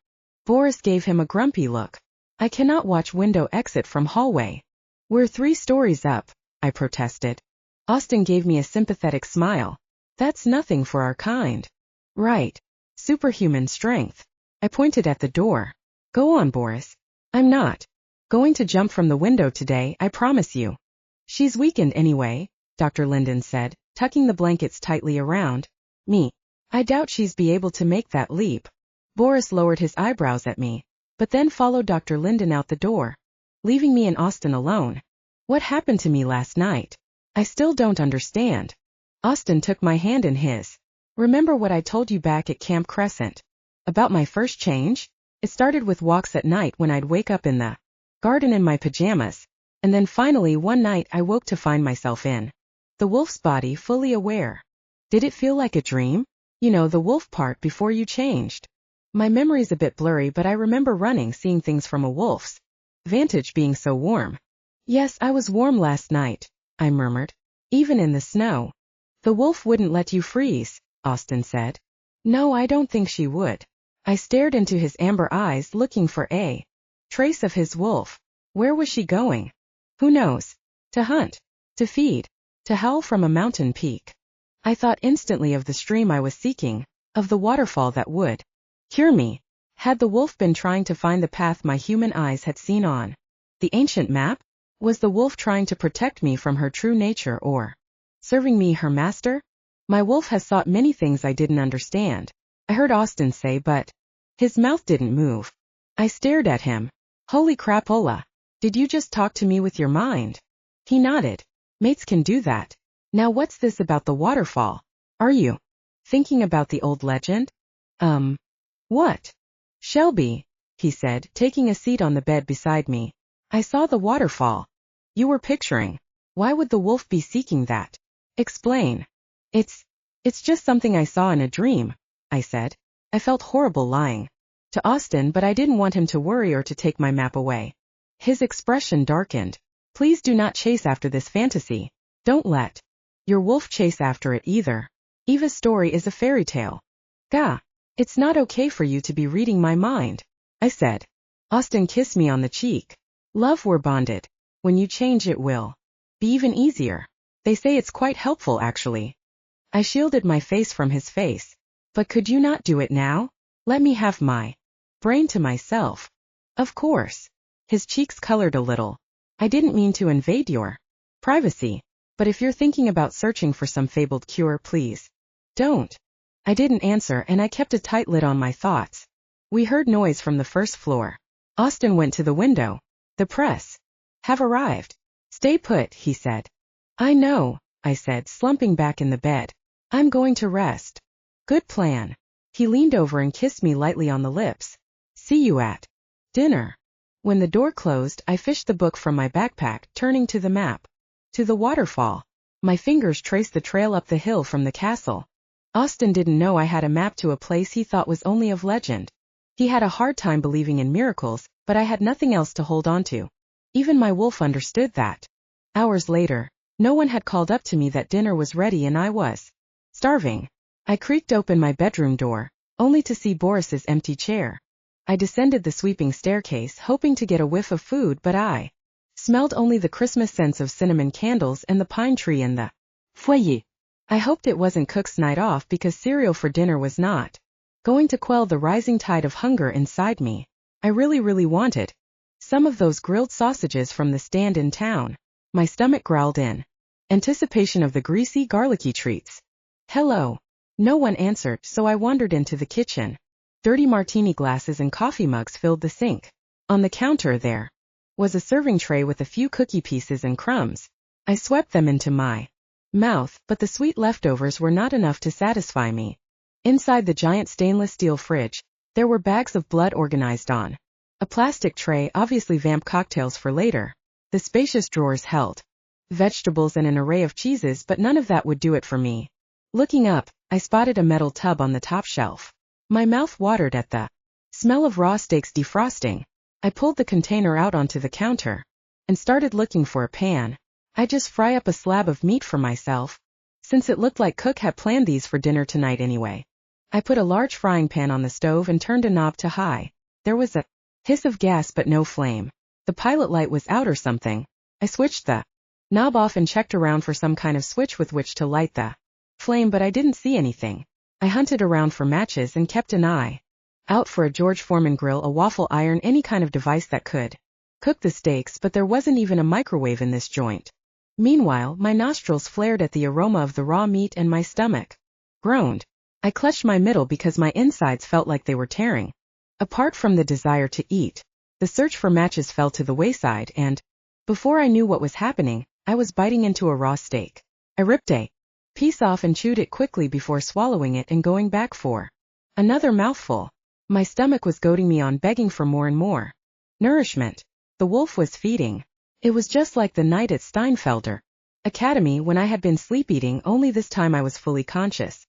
Boris gave him a grumpy look. I cannot watch window exit from hallway. We're 3 stories up, I protested. Austin gave me a sympathetic smile. That's nothing for our kind. Right. Superhuman strength. I pointed at the door. Go on, Boris. I'm not going to jump from the window today, I promise you. She's weakened anyway, Dr. Linden said, tucking the blankets tightly around me. I doubt she's be able to make that leap. Boris lowered his eyebrows at me, but then followed Dr. Linden out the door, leaving me and Austin alone. What happened to me last night? I still don't understand. Austin took my hand in his. Remember what I told you back at Camp Crescent? About my first change? It started with walks at night when I'd wake up in the garden in my pajamas, and then finally one night I woke to find myself in the wolf's body, fully aware. Did it feel like a dream? You know, the wolf part before you changed. My memory's a bit blurry, but I remember running, seeing things from a wolf's vantage, being so warm. Yes, I was warm last night, I murmured. Even in the snow. The wolf wouldn't let you freeze, Austin said. No, I don't think she would. I stared into his amber eyes, looking for a trace of his wolf. Where was she going? Who knows? To hunt, to feed, to howl from a mountain peak. I thought instantly of the stream I was seeking, of the waterfall that would cure me. Had the wolf been trying to find the path my human eyes had seen on the ancient map? Was the wolf trying to protect me from her true nature, or serving me, her master? My wolf has sought many things I didn't understand, I heard Austin say, but his mouth didn't move. I stared at him. Holy crapola. Did you just talk to me with your mind? He nodded. Mates can do that. Now what's this about the waterfall? Are you thinking about the old legend? What? Shelby, he said, taking a seat on the bed beside me. I saw the waterfall. You were picturing. Why would the wolf be seeking that? Explain. It's just something I saw in a dream, I said. I felt horrible lying to Austin, but I didn't want him to worry or to take my map away. His expression darkened. Please do not chase after this fantasy. Don't let your wolf chase after it either. Eva's story is a fairy tale. Gah, it's not okay for you to be reading my mind, I said. Austin kissed me on the cheek. Love, we're bonded. When you change, it will be even easier. They say it's quite helpful, actually. I shielded my face from his face. But could you not do it now? Let me have my brain to myself. Of course. His cheeks colored a little. I didn't mean to invade your privacy. But if you're thinking about searching for some fabled cure, please don't. I didn't answer, and I kept a tight lid on my thoughts. We heard noise from the first floor. Austin went to the window. The press have arrived. Stay put, he said. I know, I said, slumping back in the bed. I'm going to rest. Good plan. He leaned over and kissed me lightly on the lips. See you at dinner. When the door closed, I fished the book from my backpack, turning to the map. To the waterfall. My fingers traced the trail up the hill from the castle. Austin didn't know I had a map to a place he thought was only of legend. He had a hard time believing in miracles, but I had nothing else to hold on to. Even my wolf understood that. Hours later, no one had called up to me that dinner was ready and I was starving. I creaked open my bedroom door, only to see Boris's empty chair. I descended the sweeping staircase, hoping to get a whiff of food, but I smelled only the Christmas scents of cinnamon candles and the pine tree in the foyer. I hoped it wasn't Cook's night off, because cereal for dinner was not going to quell the rising tide of hunger inside me. I really wanted some of those grilled sausages from the stand in town. My stomach growled in anticipation of the greasy, garlicky treats. Hello. No one answered, so I wandered into the kitchen. Dirty martini glasses and coffee mugs filled the sink. On the counter there was a serving tray with a few cookie pieces and crumbs. I swept them into my mouth, but the sweet leftovers were not enough to satisfy me. Inside the giant stainless steel fridge, there were bags of blood organized on a plastic tray, obviously vamp cocktails for later. The spacious drawers held vegetables and an array of cheeses, but none of that would do it for me. Looking up, I spotted a metal tub on the top shelf. My mouth watered at the smell of raw steaks defrosting. I pulled the container out onto the counter. and started looking for a pan. I just fry up a slab of meat for myself, since it looked like Cook had planned these for dinner tonight anyway. I put a large frying pan on the stove and turned a knob to high. There was a hiss of gas but no flame. The pilot light was out or something. I switched the knob off and checked around for some kind of switch with which to light the flame, but I didn't see anything. I hunted around for matches and kept an eye out for a George Foreman grill, a waffle iron, any kind of device that could cook the steaks, but there wasn't even a microwave in this joint. Meanwhile, my nostrils flared at the aroma of the raw meat and my stomach groaned. I clutched my middle because my insides felt like they were tearing. Apart from the desire to eat, the search for matches fell to the wayside, and before I knew what was happening, I was biting into a raw steak. I ripped a piece off and chewed it quickly before swallowing it and going back for another mouthful. My stomach was goading me on, begging for more and more nourishment. The wolf was feeding. It was just like the night at Steinfelder Academy when I had been sleep-eating, only this time I was fully conscious,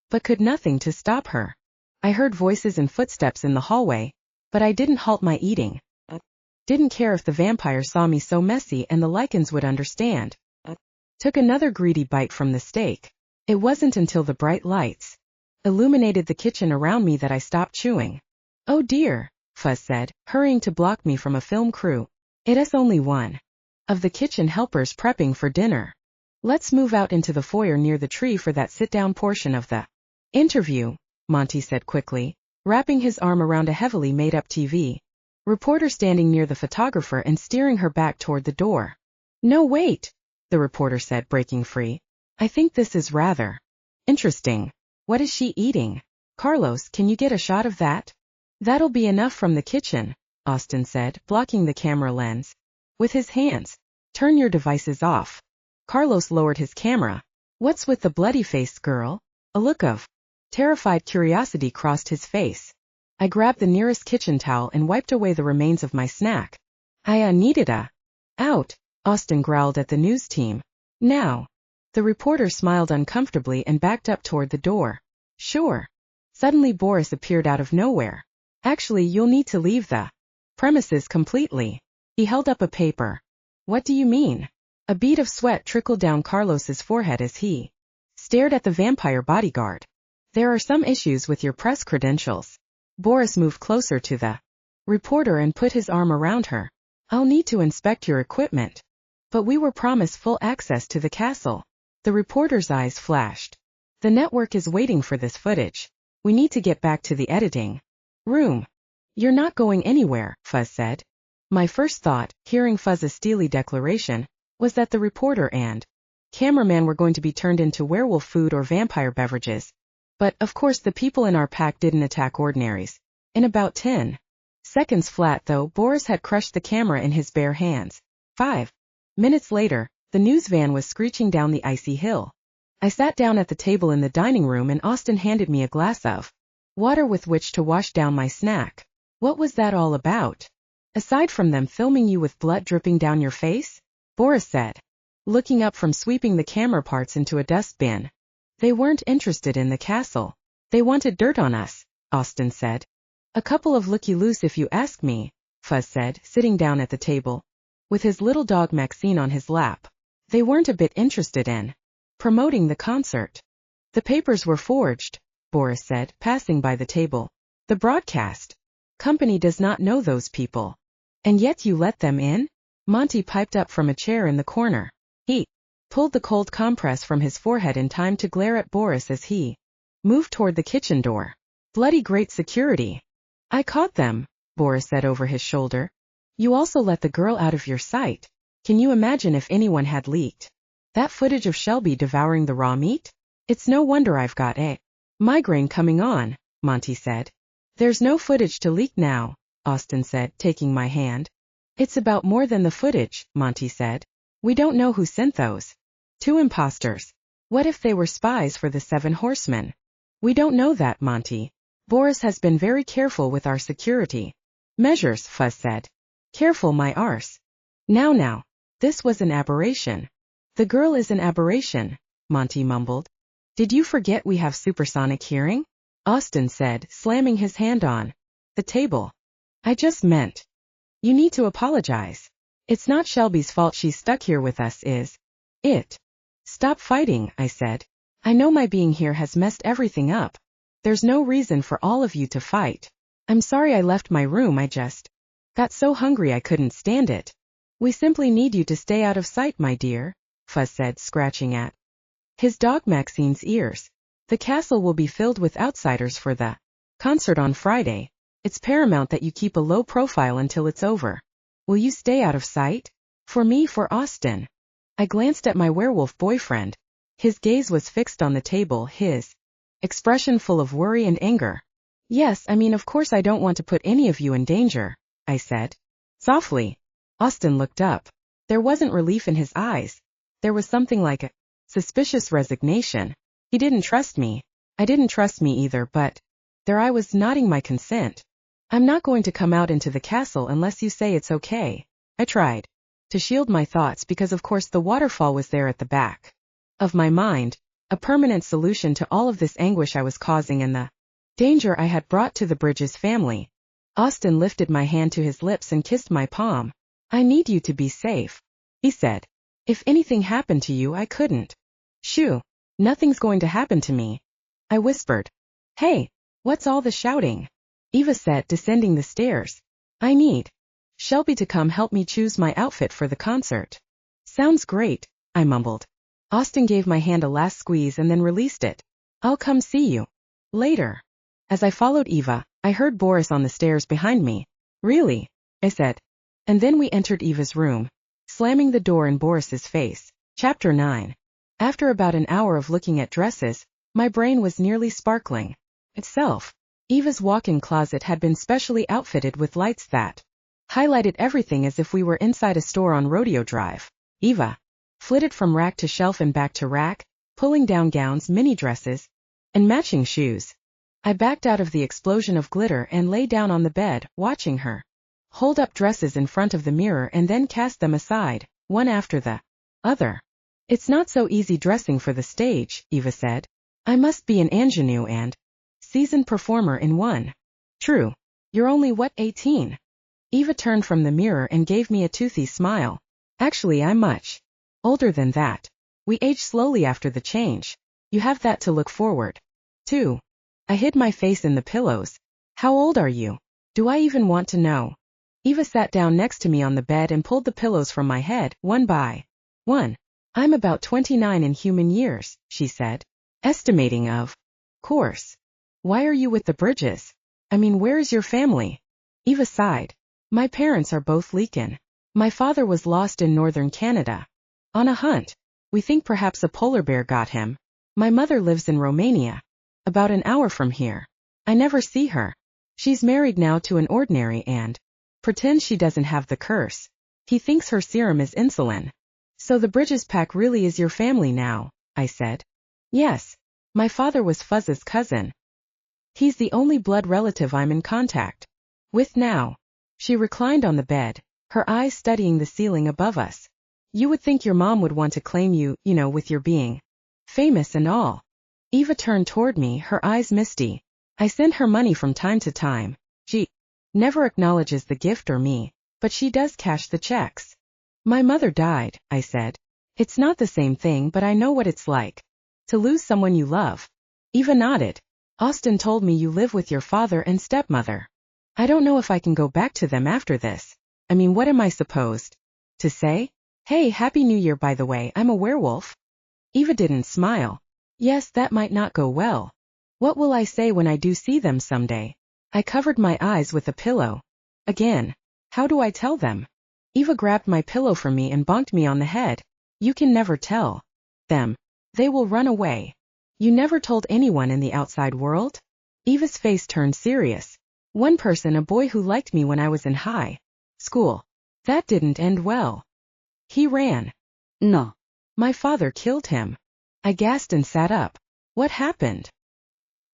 but could nothing to stop her. I heard voices and footsteps in the hallway, but I didn't halt my eating. Didn't care if the vampire saw me so messy, and the lycans would understand. Took another greedy bite from the steak. It wasn't until the bright lights illuminated the kitchen around me that I stopped chewing. "Oh dear," Fuzz said, hurrying to block me from a film crew. "It's only one of the kitchen helpers prepping for dinner. Let's move out into the foyer near the tree for that sit-down portion of the interview," Monty said quickly, wrapping his arm around a heavily made-up TV reporter standing near the photographer and steering her back toward the door. "No, wait," the reporter said, breaking free. "I think this is rather interesting. What is she eating? Carlos, can you get a shot of that?" "That'll be enough from the kitchen," Austin said, blocking the camera lens with his hands. "Turn your devices off." Carlos lowered his camera. "What's with the bloody-faced girl?" A look of terrified curiosity crossed his face. I grabbed the nearest kitchen towel and wiped away the remains of my snack. "I needed a out," Austin growled at the news team. "Now." The reporter smiled uncomfortably and backed up toward the door. "Sure." Suddenly Boris appeared out of nowhere. "Actually, you'll need to leave the premises completely." He held up a paper. "What do you mean?" A bead of sweat trickled down Carlos's forehead as he stared at the vampire bodyguard. "There are some issues with your press credentials." Boris moved closer to the reporter and put his arm around her. "I'll need to inspect your equipment. But we were promised full access to the castle." The reporter's eyes flashed. "The network is waiting for this footage. We need to get back to the editing room." "You're not going anywhere," Fuzz said. My first thought, hearing Fuzz's steely declaration, was that the reporter and cameraman were going to be turned into werewolf food or vampire beverages. But, of course, the people in our pack didn't attack ordinaries. In about 10 seconds flat, though, Boris had crushed the camera in his bare hands. 5 minutes later, the news van was screeching down the icy hill. I sat down at the table in the dining room and Austin handed me a glass of water with which to wash down my snack. "What was that all about? Aside from them filming you with blood dripping down your face?" Boris said, looking up from sweeping the camera parts into a dustbin. "They weren't interested in the castle. They wanted dirt on us," Austin said. "A couple of looky-loos if you ask me," Fuzz said, sitting down at the table, with his little dog Maxine on his lap. "They weren't a bit interested in promoting the concert." "The papers were forged," Boris said, passing by the table. "The broadcast company does not know those people. And yet you let them in?" Monty piped up from a chair in the corner. He pulled the cold compress from his forehead in time to glare at Boris as he moved toward the kitchen door. "Bloody great security." "I caught them," Boris said over his shoulder. "You also let the girl out of your sight. Can you imagine if anyone had leaked that footage of Shelby devouring the raw meat? It's no wonder I've got a migraine coming on," Monty said. "There's no footage to leak now," Austin said, taking my hand. "It's about more than the footage," Monty said. "We don't know who sent those 2 imposters. What if they were spies for the 7 horsemen?" "We don't know that, Monty. Boris has been very careful with our security measures," Fuzz said. "Careful my arse. Now, this was an aberration." "The girl is an aberration," Monty mumbled. "Did you forget we have supersonic hearing?" Austin said, slamming his hand on the table. "I just meant, you need to apologize. It's not Shelby's fault she's stuck here with us, is it? Stop fighting, I said. I know my being here has messed everything up. There's no reason for all of you to fight. I'm sorry I left my room, I just got so hungry I couldn't stand it. We simply need you to stay out of sight, my dear, Fuzz said, scratching at his dog Maxine's ears. The castle will be filled with outsiders for the concert on Friday. It's paramount that you keep a low profile until it's over. Will you stay out of sight? For me, for Austin. I glanced at my werewolf boyfriend. His gaze was fixed on the table, his expression full of worry and anger. Yes, I mean, of course I don't want to put any of you in danger, I said softly. Austin looked up. There wasn't relief in his eyes. There was something like a suspicious resignation. He didn't trust me. I didn't trust me either, but there I was, nodding my consent. I'm not going to come out into the castle unless you say it's okay. I tried to shield my thoughts because of course the waterfall was there at the back of my mind, a permanent solution to all of this anguish I was causing and the danger I had brought to the Bridges family. Austin lifted my hand to his lips and kissed my palm. I need you to be safe, he said. If anything happened to you, I couldn't. Shoo, nothing's going to happen to me, I whispered. Hey, what's all the shouting? Eva said, descending the stairs. I need Shelby to come help me choose my outfit for the concert. Sounds great, I mumbled. Austin gave my hand a last squeeze and then released it. I'll come see you later. As I followed Eva, I heard Boris on the stairs behind me. Really? I said. And then we entered Eva's room, slamming the door in Boris's face. Chapter 9. After about an hour of looking at dresses, my brain was nearly sparkling itself. Eva's walk-in closet had been specially outfitted with lights that highlighted everything as if we were inside a store on Rodeo Drive. Eva flitted from rack to shelf and back to rack, pulling down gowns, mini dresses, and matching shoes. I backed out of the explosion of glitter and lay down on the bed, watching her hold up dresses in front of the mirror and then cast them aside, one after the other. It's not so easy dressing for the stage, Eva said. I must be an ingenue and seasoned performer in one. True. You're only, 18? Eva turned from the mirror and gave me a toothy smile. Actually, I'm much older than that. We age slowly after the change. You have that to look forward to. I hid my face in the pillows. How old are you? Do I even want to know? Eva sat down next to me on the bed and pulled the pillows from my head, one by one. I'm about 29 in human years, she said. Estimating, of course. Why are you with the Bridges? I mean, where is your family? Eva sighed. My parents are both Lycan. My father was lost in northern Canada on a hunt. We think perhaps a polar bear got him. My mother lives in Romania, about an hour from here. I never see her. She's married now to an ordinary and pretends she doesn't have the curse. He thinks her serum is insulin. So the Bridges pack really is your family now, I said. Yes. My father was Fuzz's cousin. He's the only blood relative I'm in contact with now. She reclined on the bed, her eyes studying the ceiling above us. You would think your mom would want to claim you, with your being famous and all. Eva turned toward me, her eyes misty. I send her money from time to time. She never acknowledges the gift or me, but she does cash the checks. My mother died, I said. It's not the same thing, but I know what it's like to lose someone you love. Eva nodded. Austin told me you live with your father and stepmother. I don't know if I can go back to them after this. I mean, what am I supposed to say? Hey, Happy New Year, by the way, I'm a werewolf. Eva didn't smile. Yes, that might not go well. What will I say when I do see them someday? I covered my eyes with a pillow. Again. How do I tell them? Eva grabbed my pillow from me and bonked me on the head. You can never tell them. They will run away. You never told anyone in the outside world? Eva's face turned serious. One person, a boy who liked me when I was in high school. That didn't end well. He ran. No. My father killed him. I gasped and sat up. What happened?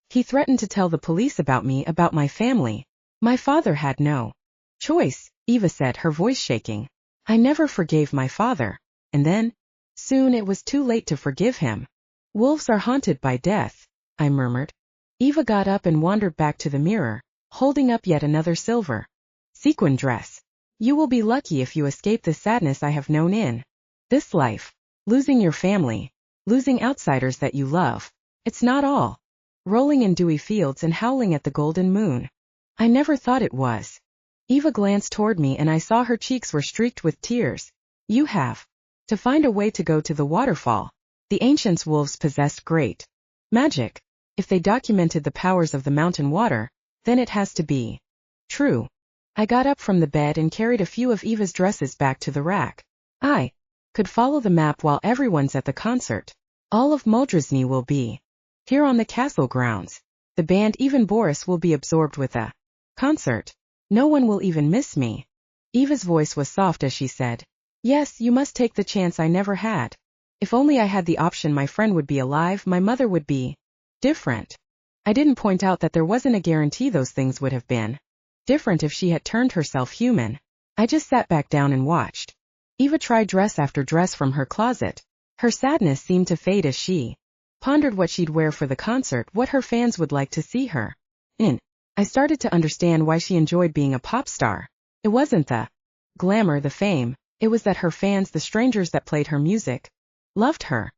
He threatened to tell the police about me, about my family. My father had no choice, Eva said, her voice shaking. I never forgave my father. And then, soon it was too late to forgive him. Wolves are haunted by death, I murmured. Eva got up and wandered back to the mirror, holding up yet another silver sequin dress. You will be lucky if you escape the sadness I have known in this life. Losing your family, losing outsiders that you love. It's not all rolling in dewy fields and howling at the golden moon. I never thought it was. Eva glanced toward me and I saw her cheeks were streaked with tears. You have to find a way to go to the waterfall. The ancient wolves possessed great magic. If they documented the powers of the mountain water, then it has to be true. I got up from the bed and carried a few of Eva's dresses back to the rack. I could follow the map while everyone's at the concert. All of Muldania will be here on the castle grounds. The band, even Boris, will be absorbed with the concert. No one will even miss me. Eva's voice was soft as she said, yes, you must take the chance I never had. If only I had the option, my friend would be alive, my mother would be different. I didn't point out that there wasn't a guarantee those things would have been different if she had turned herself human. I just sat back down and watched. Eva tried dress after dress from her closet. Her sadness seemed to fade as she pondered what she'd wear for the concert, what her fans would like to see her in. I started to understand why she enjoyed being a pop star. It wasn't the glamour, the fame, it was that her fans, the strangers that played her music, loved her.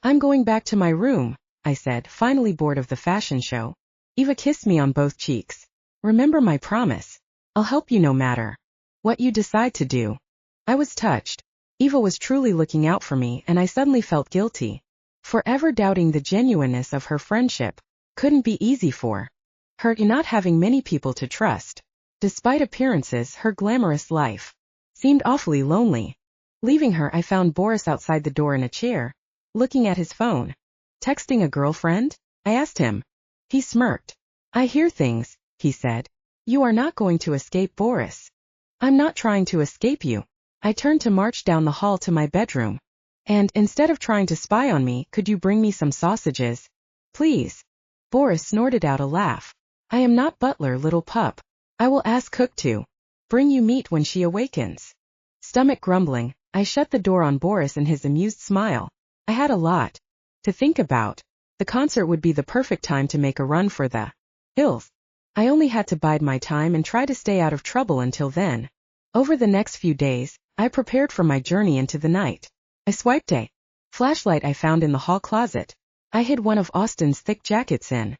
I'm going back to my room, I said, finally bored of the fashion show. Eva kissed me on both cheeks. Remember my promise. I'll help you no matter what you decide to do. I was touched. Eva was truly looking out for me, and I suddenly felt guilty. Forever doubting the genuineness of her friendship couldn't be easy for her, not having many people to trust. Despite appearances, her glamorous life seemed awfully lonely. Leaving her, I found Boris outside the door in a chair, looking at his phone. Texting a girlfriend? I asked him. He smirked. I hear things, he said. You are not going to escape, Boris. I'm not trying to escape you. I turned to march down the hall to my bedroom. And, instead of trying to spy on me, could you bring me some sausages? Please. Boris snorted out a laugh. I am not butler, little pup. I will ask cook to bring you meat when she awakens. Stomach grumbling, I shut the door on Boris and his amused smile. I had a lot to think about. The concert would be the perfect time to make a run for the hills. I only had to bide my time and try to stay out of trouble until then. Over the next few days, I prepared for my journey into the night. I swiped a flashlight I found in the hall closet. I hid one of Austin's thick jackets in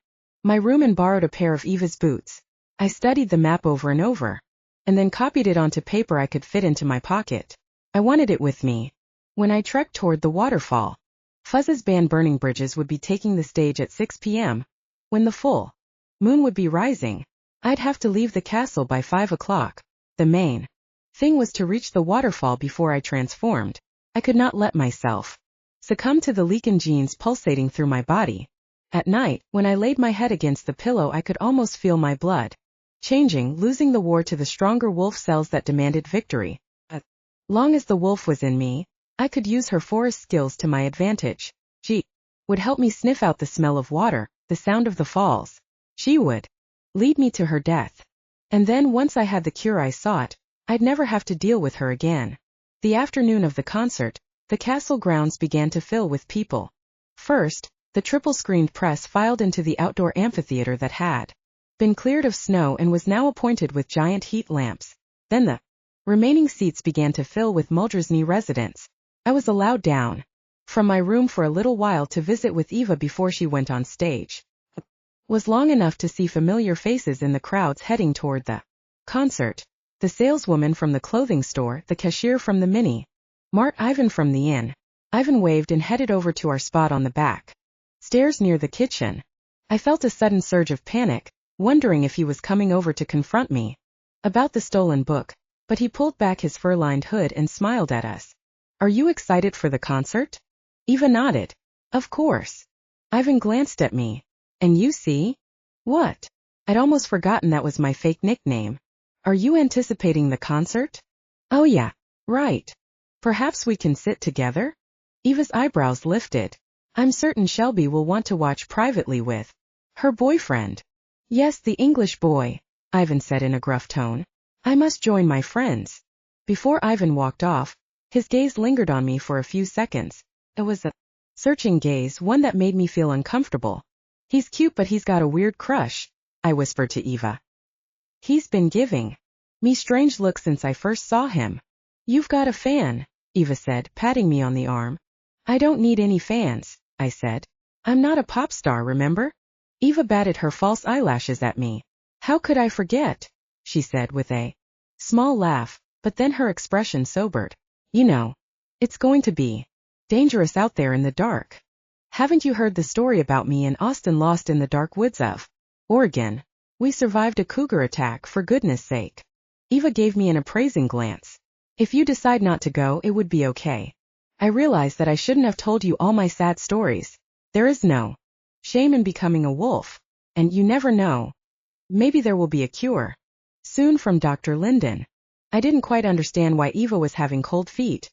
my room and borrowed a pair of Eva's boots. I studied the map over and over, and then copied it onto paper I could fit into my pocket. I wanted it with me when I trekked toward the waterfall. Fuzz's band Burning Bridges would be taking the stage at 6 p.m. When the full moon would be rising, I'd have to leave the castle by 5 o'clock. The main thing was to reach the waterfall before I transformed. I could not let myself succumb to the leaking genes pulsating through my body. At night, when I laid my head against the pillow, I could almost feel my blood changing, losing the war to the stronger wolf cells that demanded victory. As long as the wolf was in me, I could use her forest skills to my advantage. She would help me sniff out the smell of water, the sound of the falls. She would lead me to her death. And then once I had the cure I sought, I'd never have to deal with her again. The afternoon of the concert, the castle grounds began to fill with people. First, the triple-screened press filed into the outdoor amphitheater that had been cleared of snow and was now appointed with giant heat lamps. Then the remaining seats began to fill with Muldania residents. I was allowed down from my room for a little while to visit with Eva before she went on stage. It was long enough to see familiar faces in the crowds heading toward the concert. The saleswoman from the clothing store, the cashier from the mini mart, Ivan from the inn. Ivan waved and headed over to our spot on the back stairs near the kitchen. I felt a sudden surge of panic, wondering if he was coming over to confront me about the stolen book, but he pulled back his fur-lined hood and smiled at us. Are you excited for the concert? Eva nodded. Of course. Ivan glanced at me. And you see? What? I'd almost forgotten that was my fake nickname. Are you anticipating the concert? Oh yeah, right. Perhaps we can sit together? Eva's eyebrows lifted. I'm certain Shelby will want to watch privately with her boyfriend. Yes, the English boy, Ivan said in a gruff tone. I must join my friends. Before Ivan walked off, his gaze lingered on me for a few seconds. It was a searching gaze, one that made me feel uncomfortable. He's cute, but he's got a weird crush, I whispered to Eva. He's been giving Me strange look since I first saw him. You've got a fan, Eva said, patting me on the arm. I don't need any fans, I said. I'm not a pop star, remember? Eva batted her false eyelashes at me. How could I forget? She said with a small laugh, but then her expression sobered. You know, it's going to be dangerous out there in the dark. Haven't you heard the story about me and Austin lost in the dark woods of Oregon? We survived a cougar attack, for goodness sake. Eva gave me an appraising glance. If you decide not to go, it would be okay. I realize that I shouldn't have told you all my sad stories. There is no shame in becoming a wolf, and you never know. Maybe there will be a cure soon from Dr. Linden. I didn't quite understand why Eva was having cold feet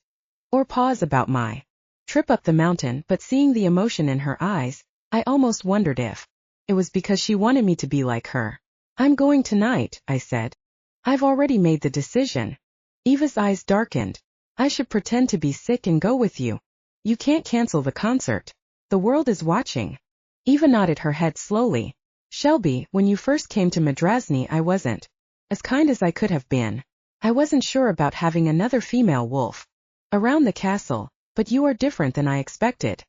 or paws about my trip up the mountain, but seeing the emotion in her eyes, I almost wondered if it was because she wanted me to be like her. I'm going tonight, I said. I've already made the decision. Eva's eyes darkened. I should pretend to be sick and go with you. You can't cancel the concert. The world is watching. Eva nodded her head slowly. Shelby, when you first came to Madrasni, I wasn't as kind as I could have been. I wasn't sure about having another female wolf around the castle, but you are different than I expected.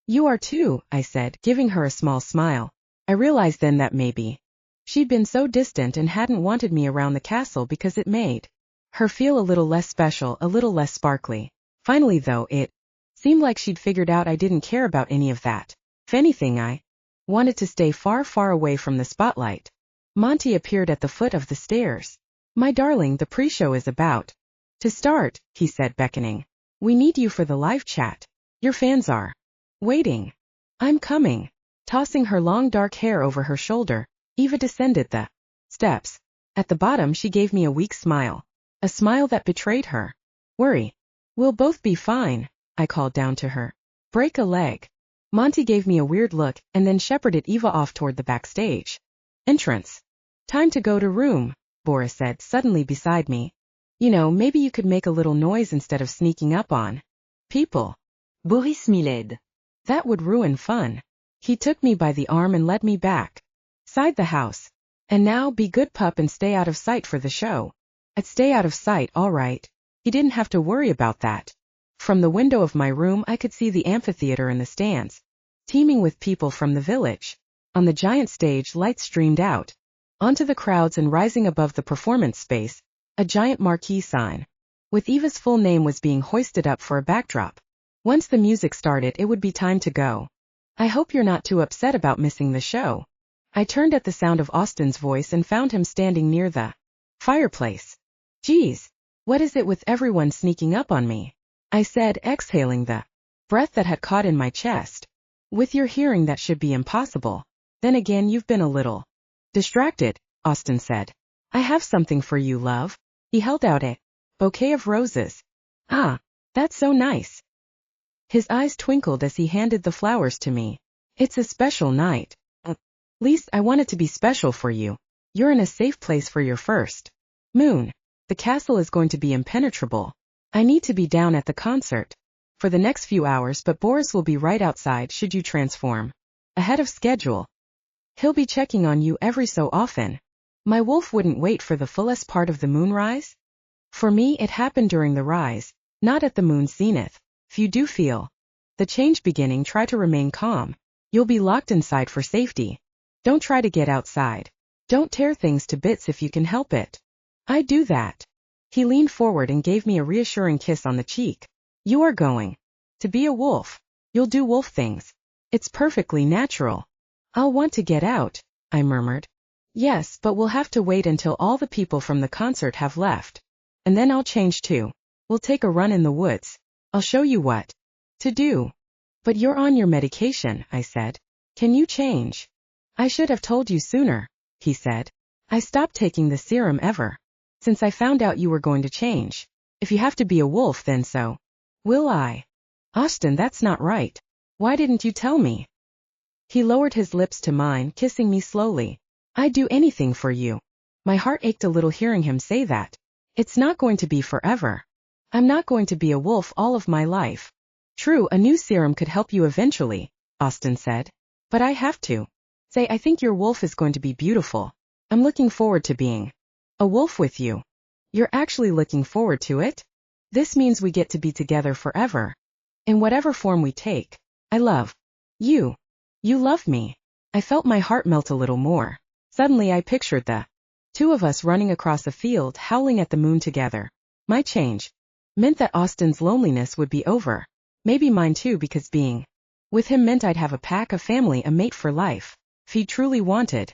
You are too, I said, giving her a small smile. I realized then that maybe she'd been so distant and hadn't wanted me around the castle because it made her feel a little less special, a little less sparkly. Finally, though, it seemed like she'd figured out I didn't care about any of that. If anything, I wanted to stay far, far away from the spotlight. Monty appeared at the foot of the stairs. My darling, the pre-show is about to start, he said, beckoning. We need you for the live chat. Your fans are waiting. I'm coming. Tossing her long dark hair over her shoulder, Eva descended the steps. At the bottom, she gave me a weak smile. A smile that betrayed her worry. We'll both be fine, I called down to her. Break a leg. Monty gave me a weird look and then shepherded Eva off toward the backstage entrance. Time to go to room, Boris said suddenly beside me. You know, maybe you could make a little noise instead of sneaking up on people. Boris Miled. That would ruin fun. He took me by the arm and led me back inside the house. And now, be good pup and stay out of sight for the show. I'd stay out of sight, all right. He didn't have to worry about that. From the window of my room, I could see the amphitheater and the stands, teeming with people from the village. On the giant stage, lights streamed out onto the crowds, and rising above the performance space, a giant marquee sign with Eva's full name was being hoisted up for a backdrop. Once the music started, it would be time to go. I hope you're not too upset about missing the show. I turned at the sound of Austin's voice and found him standing near the fireplace. Geez, what is it with everyone sneaking up on me? I said, exhaling the breath that had caught in my chest. With your hearing, that should be impossible. Then again, you've been a little distracted, Austin said. I have something for you, love. He held out a bouquet of roses. Ah, that's so nice. His eyes twinkled as he handed the flowers to me. It's a special night. At least I want it to be special for you. You're in a safe place for your first moon. The castle is going to be impenetrable. I need to be down at the concert for the next few hours, but Boris will be right outside should you transform ahead of schedule. He'll be checking on you every so often. My wolf wouldn't wait for the fullest part of the moonrise. For me, it happened during the rise, not at the moon's zenith. If you do feel the change beginning, try to remain calm. You'll be locked inside for safety. Don't try to get outside. Don't tear things to bits if you can help it. I do that. He leaned forward and gave me a reassuring kiss on the cheek. You are going to be a wolf. You'll do wolf things. It's perfectly natural. I'll want to get out, I murmured. Yes, but we'll have to wait until all the people from the concert have left. And then I'll change too. We'll take a run in the woods. I'll show you what to do. But you're on your medication, I said. Can you change? I should have told you sooner, he said. I stopped taking the serum ever since I found out you were going to change. If you have to be a wolf, then so will I. Austin, that's not right. Why didn't you tell me? He lowered his lips to mine, kissing me slowly. I'd do anything for you. My heart ached a little hearing him say that. It's not going to be forever. I'm not going to be a wolf all of my life. True, a new serum could help you eventually, Austin said. But I have to say, I think your wolf is going to be beautiful. I'm looking forward to being a wolf with you. You're actually looking forward to it? This means we get to be together forever. In whatever form we take. I love you. You love me. I felt my heart melt a little more. Suddenly I pictured the two of us running across a field howling at the moon together. My change meant that Austin's loneliness would be over. Maybe mine too, because being with him meant I'd have a pack, a family, a mate for life. If he truly wanted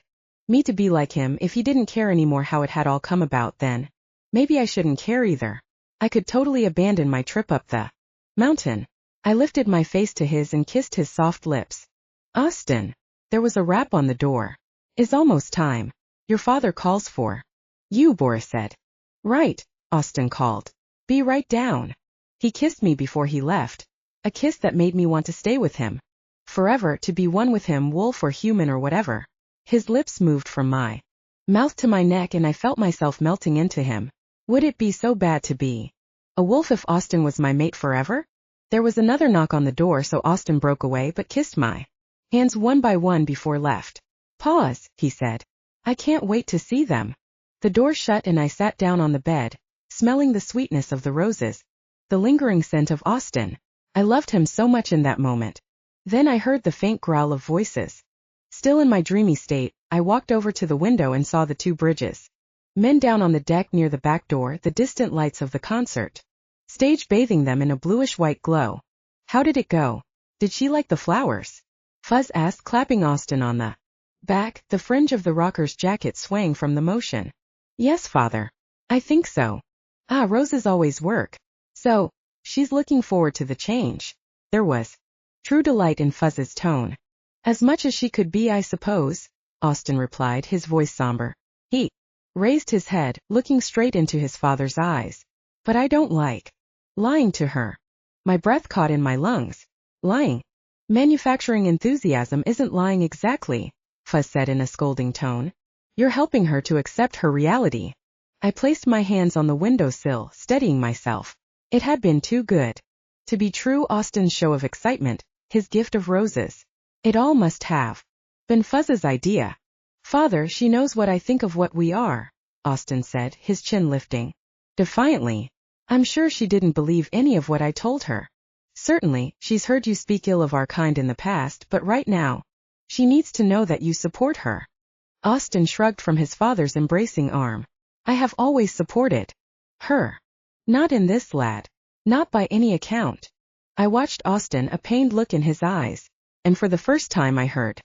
me to be like him, if he didn't care anymore how it had all come about, then maybe I shouldn't care either. I could totally abandon my trip up the mountain. I lifted my face to his and kissed his soft lips. Austin. There was a rap on the door. It's almost time. Your father calls for you, Boris said. Right, Austin called. Be right down. He kissed me before he left. A kiss that made me want to stay with him. Forever, to be one with him, wolf or human or whatever. His lips moved from my mouth to my neck and I felt myself melting into him. Would it be so bad to be a wolf if Austin was my mate forever? There was another knock on the door, so Austin broke away but kissed my hands one by one before left. Pause, he said. I can't wait to see them. The door shut and I sat down on the bed, smelling the sweetness of the roses, the lingering scent of Austin. I loved him so much in that moment. Then I heard the faint growl of voices. Still in my dreamy state, I walked over to the window and saw the two bridges. Men down on the deck near the back door, the distant lights of the concert stage bathing them in a bluish-white glow. How did it go? Did she like the flowers? Fuzz asked, clapping Austin on the back, the fringe of the rocker's jacket swaying from the motion. Yes, father. I think so. Ah, roses always work. So, she's looking forward to the change. There was true delight in Fuzz's tone. As much as she could be, I suppose, Austin replied, his voice somber. He raised his head, looking straight into his father's eyes. But I don't like lying to her. My breath caught in my lungs. Lying. Manufacturing enthusiasm isn't lying exactly, Fuzz said in a scolding tone. You're helping her to accept her reality. I placed my hands on the windowsill, steadying myself. It had been too good to be true. Austin's show of excitement, his gift of roses. It all must have been Fuzz's idea. Father, she knows what I think of what we are, Austin said, his chin lifting defiantly. I'm sure she didn't believe any of what I told her. Certainly, she's heard you speak ill of our kind in the past, but right now, she needs to know that you support her. Austin shrugged from his father's embracing arm. I have always supported her. Not in this, lad. Not by any account. I watched Austin, a pained look in his eyes, and for the first time I heard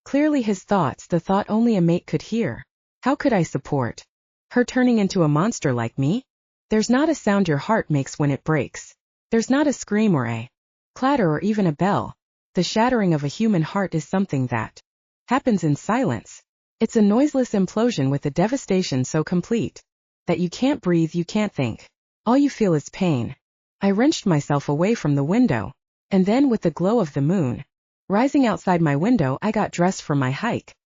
clearly his thoughts, the thought only a mate could hear. How could I support her turning into a monster like me? There's not a sound your heart makes when it breaks. There's not a scream or a clatter or even a bell. The shattering of a human heart is something that happens in silence. It's a noiseless implosion with a devastation so complete that you can't breathe, you can't think. All you feel is pain. I wrenched myself away from the window, and then with the glow of the moon rising outside my window, I got dressed for my hike.